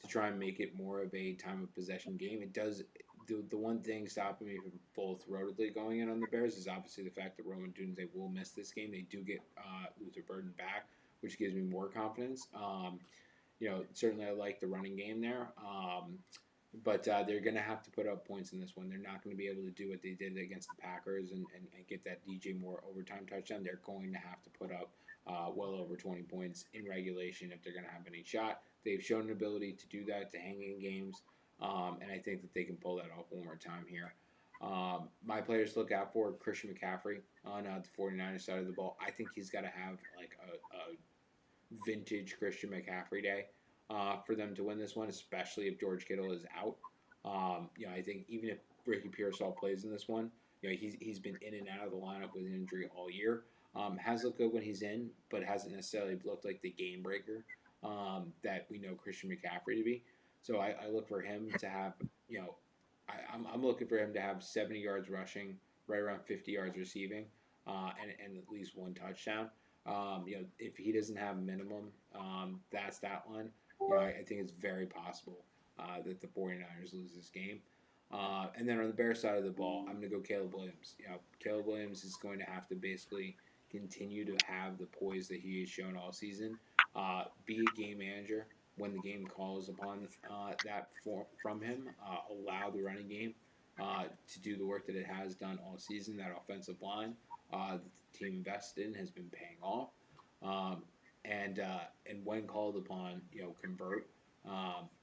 try and make it more of a time of possession game. It does the one thing stopping me from full throatedly going in on the Bears is obviously the fact that Roman Dunze will miss this game. They do get Luther Burden back, which gives me more confidence. Certainly I like the running game there. But they're going to have to put up points in this one. They're not going to be able to do what they did against the Packers and get that DJ Moore overtime touchdown. They're going to have to put up well over 20 points in regulation if they're going to have any shot. They've shown an ability to do that, to hang in games, and I think that they can pull that off one more time here. My players to look out for Christian McCaffrey on the 49ers side of the ball. I think he's got to have like a vintage Christian McCaffrey day for them to win this one, especially if George Kittle is out. I think even if Ricky Pearsall plays in this one, he's been in and out of the lineup with injury all year. Has looked good when he's in, but hasn't necessarily looked like the game breaker that we know Christian McCaffrey to be. So I look for him to have, I'm looking for him to have 70 yards rushing, right around 50 yards receiving, and at least one touchdown. If he doesn't have minimum, that's that one. I think it's very possible that the 49ers lose this game. And then on the Bears side of the ball, I'm going to go Caleb Williams. Caleb Williams is going to have to basically continue to have the poise that he has shown all season. Be a game manager when the game calls upon from him. Allow the running game to do the work that it has done all season. That offensive line that the team invested in has been paying off. Um, and when called upon, convert.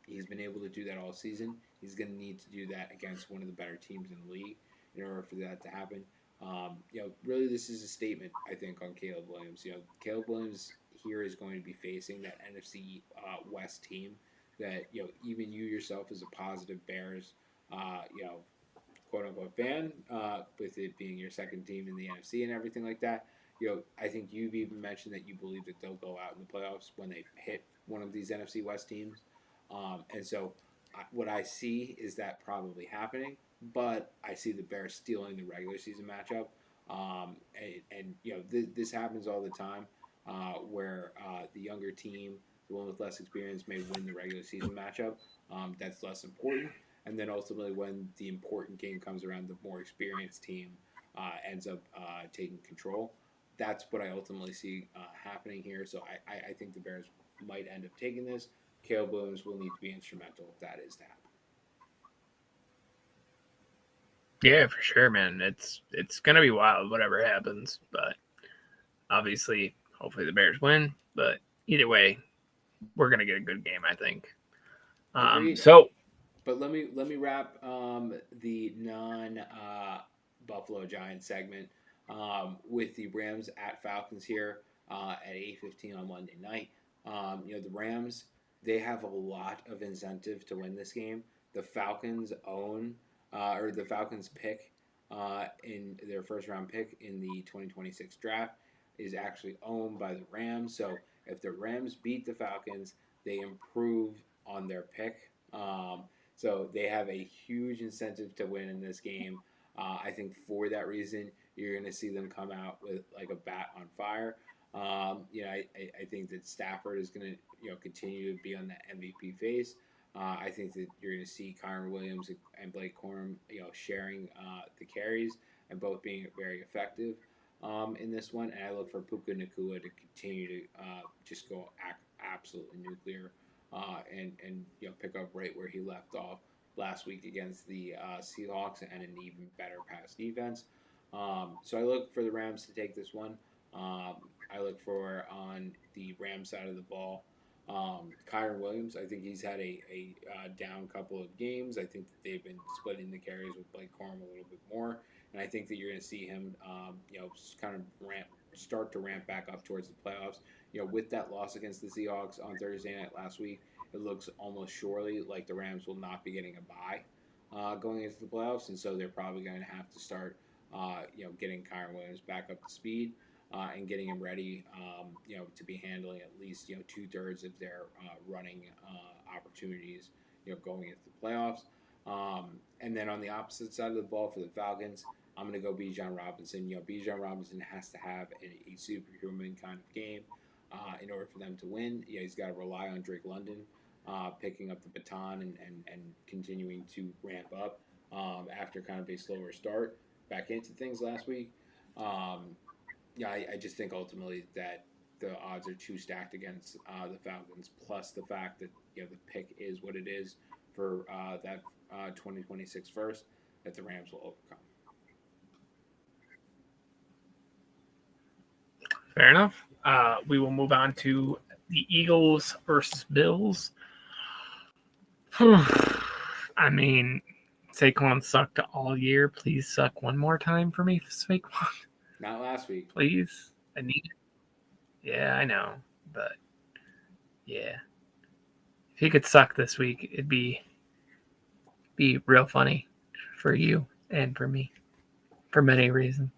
He's been able to do that all season. He's going to need to do that against one of the better teams in the league in order for that to happen. Really, this is a statement, I think, on Caleb Williams. Caleb Williams here is going to be facing that NFC West team that, even you yourself as a positive Bears, quote unquote fan, with it being your second team in the NFC and everything like that. I think you've even mentioned that you believe that they'll go out in the playoffs when they hit one of these NFC West teams. And so what I see is that probably happening, but I see the Bears stealing the regular season matchup. This happens all the time where the younger team, the one with less experience, may win the regular season matchup. That's less important. And then ultimately, when the important game comes around, the more experienced team ends up taking control. That's what I ultimately see happening here. So I think the Bears might end up taking this. Caleb Williams will need to be instrumental if that is to happen. Yeah, for sure, man. It's gonna be wild, whatever happens. But obviously, hopefully the Bears win. But either way, we're gonna get a good game, I think. Agreed. So But let me wrap the non Buffalo Giants segment with the Rams at Falcons here at 8:15 on Monday night. The Rams, they have a lot of incentive to win this game. The Falcons own or the Falcons pick in their first round pick in the 2026 draft is actually owned by the Rams. So if the Rams beat the Falcons, they improve on their pick. So they have a huge incentive to win in this game. I think for that reason, you're going to see them come out with like a bat on fire. I think that Stafford is going to continue to be on that MVP phase. I think that you're going to see Kyron Williams and Blake Corum sharing the carries and both being very effective in this one. And I look for Puka Nakua to continue to just go absolutely nuclear and pick up right where he left off last week against the Seahawks and an even better pass defense. So I look for the Rams to take this one. I look for on the Rams side of the ball. Kyron Williams, I think he's had a down couple of games. I think that they've been splitting the carries with Blake Corum a little bit more, and I think that you're going to see him, kind of start to ramp back up towards the playoffs. With that loss against the Seahawks on Thursday night last week, it looks almost surely like the Rams will not be getting a bye going into the playoffs, and so they're probably going to have to start, getting Kyron Williams back up to speed and getting him ready, to be handling at least 2/3 of their running opportunities, going into the playoffs. And then on the opposite side of the ball for the Falcons, I'm going to go Bijan Robinson. Bijan Robinson has to have a superhuman kind of game in order for them to win. He's got to rely on Drake London picking up the baton and continuing to ramp up after kind of a slower start back into things last week. I just think ultimately that the odds are too stacked against the Falcons. Plus the fact that the pick is what it is for that 2026 first, that the Rams will overcome. fair enough. We will move on to the Eagles versus Bills. I mean, Saquon sucked all year. Please suck one more time for me, Saquon. Not last week. Please. I need it. Yeah, I know. But yeah. If he could suck this week, it'd be real funny for you and for me. For many reasons.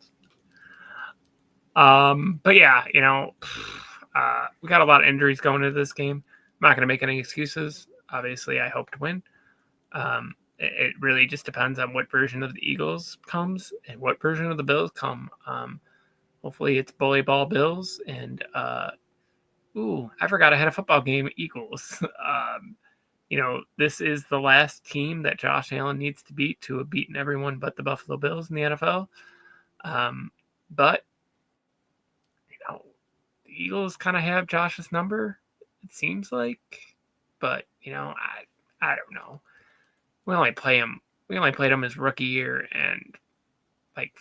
But yeah, we got a lot of injuries going into this game. I'm not going to make any excuses. Obviously, I hope to win. It really just depends on what version of the Eagles comes and what version of the Bills come. Hopefully it's bully ball Bills and I forgot I had a football game. Eagles. This is the last team that Josh Allen needs to beat to have beaten everyone but the Buffalo Bills in the NFL. But the Eagles kind of have Josh's number. It seems like, but I don't know. We only play him. We only played him his rookie year and like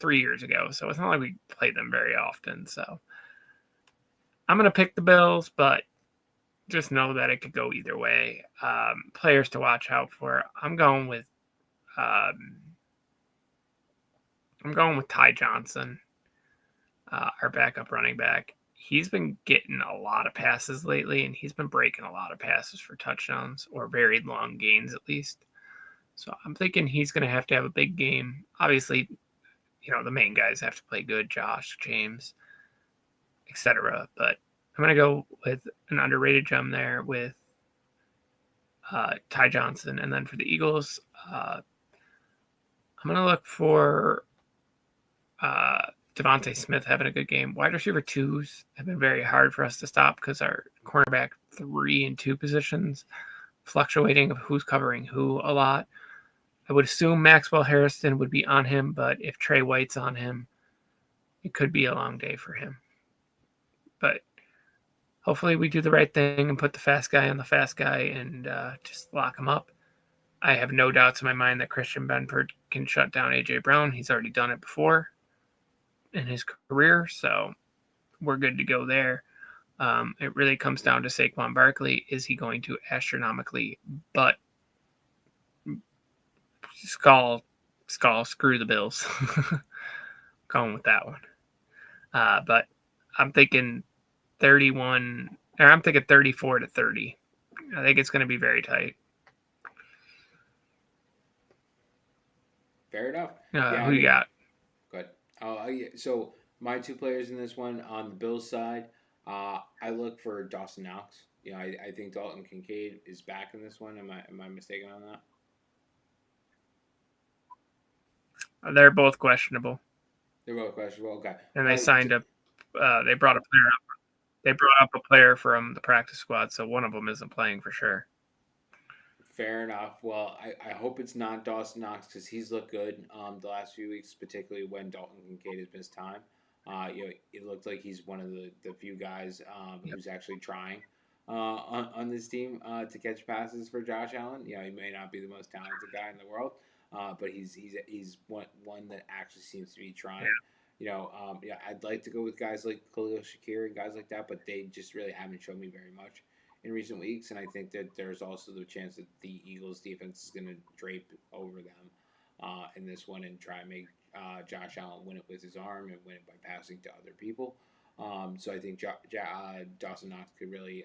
3 years ago, so it's not like we played them very often. So I'm gonna pick the Bills, but just know that it could go either way. Players to watch out for. Um, I'm going with Ty Johnson, our backup running back. He's been getting a lot of passes lately, and he's been breaking a lot of passes for touchdowns or very long gains at least. So I'm thinking he's going to have a big game. Obviously, the main guys have to play good, Josh, James, etc. But I'm going to go with an underrated gem there with Ty Johnson. And then for the Eagles, I'm going to look for Devontae Smith having a good game. Wide receiver twos have been very hard for us to stop because our cornerback 3 and 2 positions fluctuating of who's covering who a lot. I would assume Maxwell Harrison would be on him, but if Trey White's on him, it could be a long day for him. But hopefully we do the right thing and put the fast guy on the fast guy and just lock him up. I have no doubts in my mind that Christian Benford can shut down A.J. Brown. He's already done it before in his career, so we're good to go there. It really comes down to Saquon Barkley. Is he going to astronomically screw the Bills? Going with that one. But I'm thinking 34-30. I think it's going to be very tight. Fair enough. Who you got? Good. So my two players in this one on the Bills side, I look for Dawson Knox. I think Dalton Kincaid is back in this one. Am I mistaken on that? They're both questionable. They're both questionable. Okay. And they signed up. They brought a player up. They brought up a player from the practice squad, so one of them isn't playing for sure. Fair enough. Well, I hope it's not Dawson Knox because he's looked good the last few weeks, particularly when Dalton Kincaid has missed time. It looked like he's one of the few guys who's actually trying on this team to catch passes for Josh Allen. He may not be the most talented guy in the world, but he's one that actually seems to be trying. I'd like to go with guys like Khalil Shakir and guys like that, but they just really haven't shown me very much in recent weeks, and I think that there's also the chance that the Eagles' defense is going to drape over them in this one and try and make Josh Allen win it with his arm and win it by passing to other people. So I think Dawson Knox could really,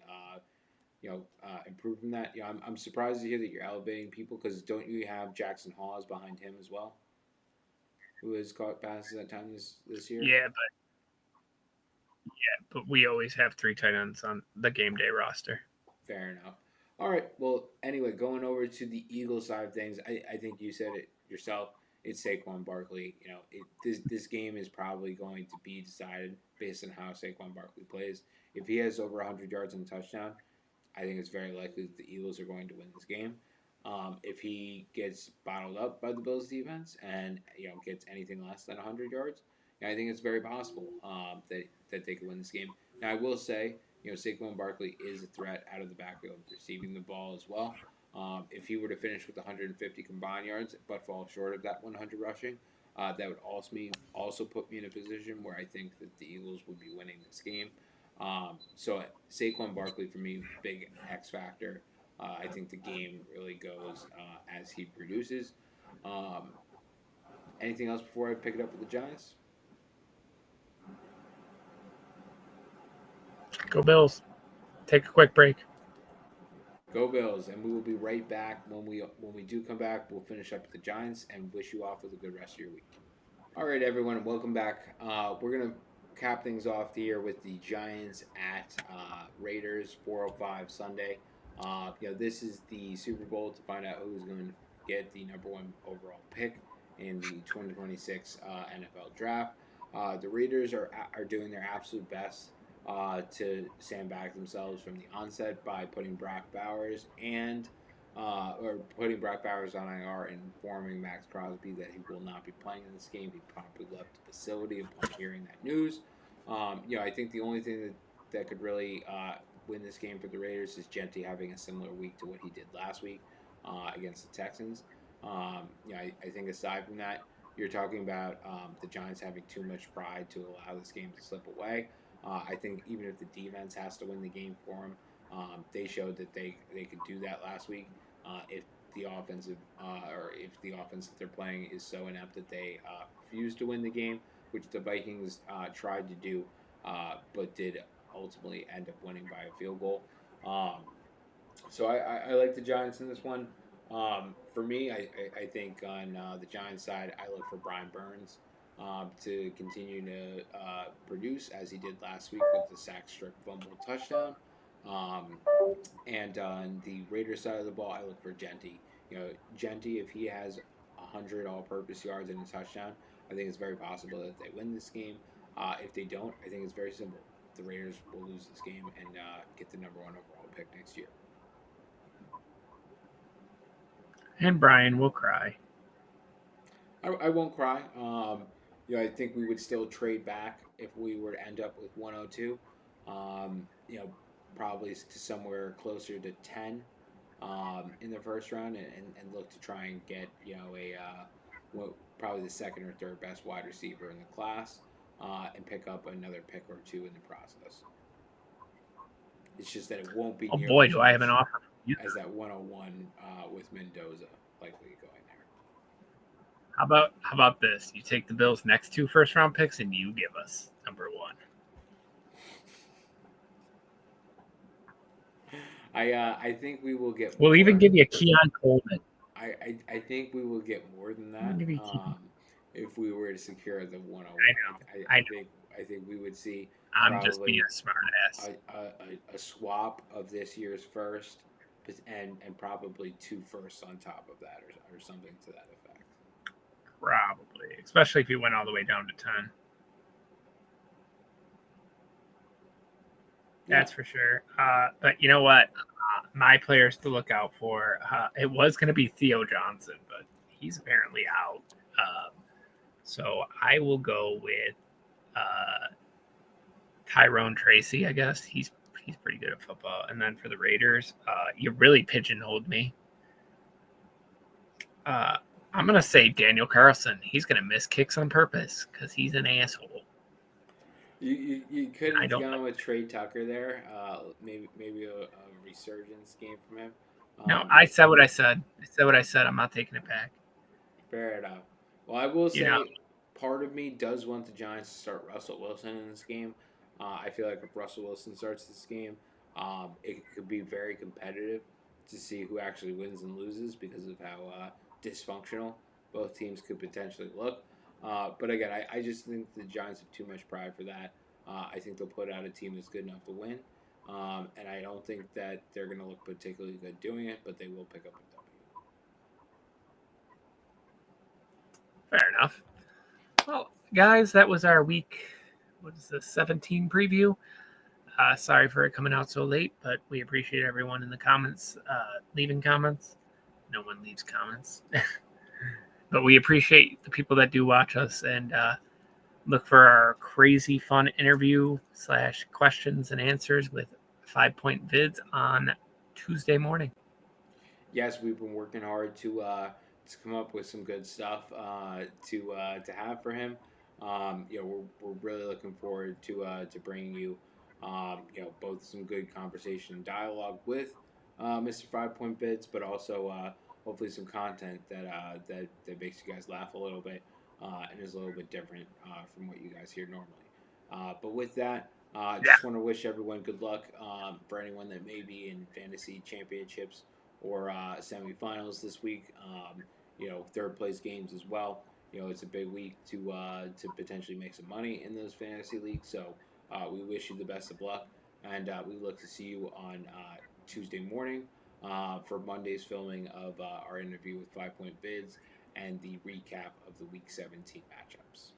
improve from that. I'm surprised to hear that you're elevating people because don't you have Jackson Hawes behind him as well, who has caught passes at times this year? Yeah, but we always have 3 tight ends on the game day roster. Fair enough. All right. Well, anyway, going over to the Eagles side of things, I think you said it yourself. It's Saquon Barkley. This game is probably going to be decided based on how Saquon Barkley plays. If he has over 100 yards and a touchdown, I think it's very likely that the Eagles are going to win this game. If he gets bottled up by the Bills defense and gets anything less than 100 yards, I think it's very possible that they could win this game. Now, I will say, Saquon Barkley is a threat out of the backfield, receiving the ball as well. If he were to finish with 150 combined yards, but fall short of that 100 rushing, that would also put me in a position where I think that the Eagles would be winning this game. So Saquon Barkley for me, big X factor. I think the game really goes as he produces. Anything else before I pick it up with the Giants? Go Bills. Take a quick break. Go Bills, and we will be right back. When we do come back, we'll finish up with the Giants and wish you off with a good rest of your week. All right, everyone, and welcome back. We're gonna cap things off here with the Giants at Raiders 4:05 Sunday. This is the Super Bowl to find out who's going to get the number one overall pick in the 2026 NFL Draft. The Raiders are doing their absolute best to sandbag themselves from the onset by putting Brock Bowers or putting Brock Bowers on IR and informing Max Crosby that he will not be playing in this game. He promptly left the facility upon hearing that news. I think the only thing that could really win this game for the Raiders is Genty having a similar week to what he did last week against the Texans. I think aside from that, you're talking about the Giants having too much pride to allow this game to slip away. I think even if the defense has to win the game for them, they showed that they could do that last week. If the offensive or if the offense that they're playing is so inept that they refuse to win the game, which the Vikings tried to do, but did ultimately end up winning by a field goal. So I like the Giants in this one. For me, I think on the Giants side, I look for Brian Burns to continue to produce as he did last week with the sack, strip, fumble, touchdown. Um, and on the Raiders side of the ball, I look for Genty. Genty, if he has 100 all-purpose yards and a touchdown, I think it's very possible that they win this game. If they don't, I think it's very simple. The Raiders will lose this game and get the number one overall pick next year. And Brian will cry. I won't cry. I think we would still trade back if we were to end up with 102. Um, you know, probably to somewhere closer to 10 in the first round, and look to try and get probably the second or third best wide receiver in the class, and pick up another pick or two in the process. It's just that it won't be Oh nearly boy, as do I have an much offer for you. as that 101 with Mendoza likely going there. How about this? You take the Bills' next 2 first-round picks, and you give us number 1. I think we will get We'll even more. give you Keon Coleman. I think we will get more than We'll that give you Keon. if we were to secure the 101. I know. I know. I think we would see I'm just being probably a smart ass. a swap of this year's first, and probably two firsts on top of that, or something to that effect. Probably, especially if you went all the way down to 10. Yeah. That's for sure. But you know what? My players to look out for. It was going to be Theo Johnson, but he's apparently out. So I will go with Tyrone Tracy. I guess he's pretty good at football. And then for the Raiders, you really pigeonholed me. Uh, I'm gonna say Daniel Carlson. He's gonna miss kicks on purpose because he's an asshole. You could I have don't gone like. with Trey Tucker there. Maybe a resurgence game from him. No, Yeah, I said what I said. I said what I said. I'm not taking it back. fair enough. Well, I will You know, say, part of me does want the Giants to start Russell Wilson in this game. I feel like if Russell Wilson starts this game, it could be very competitive to see who actually wins and loses because of how dysfunctional both teams could potentially look. But again, I just think the Giants have too much pride for that. I think they'll put out a team that's good enough to win. And I don't think that they're going to look particularly good doing it, but they will pick up a W. fair enough. Well, guys, that was our week. What is this? 17 preview. Sorry for it coming out so late, but we appreciate everyone in the comments leaving comments. No one leaves comments, but we appreciate the people that do watch us and look for our crazy fun interview / questions and answers with 5 Point Vids on Tuesday morning. Yes, we've been working hard to come up with some good stuff to have for him. We're really looking forward to bringing you both some good conversation and dialogue with Mr. 5 Point Bids, but also hopefully some content that makes you guys laugh a little bit and is a little bit different from what you guys hear normally. But with that, Yeah, just want to wish everyone good luck for anyone that may be in fantasy championships or semifinals this week. Third place games as well. It's a big week to potentially make some money in those fantasy leagues. So we wish you the best of luck, and we look to see you on Tuesday morning for Monday's filming of our interview with 5 Point Bids and the recap of the Week 17 matchups.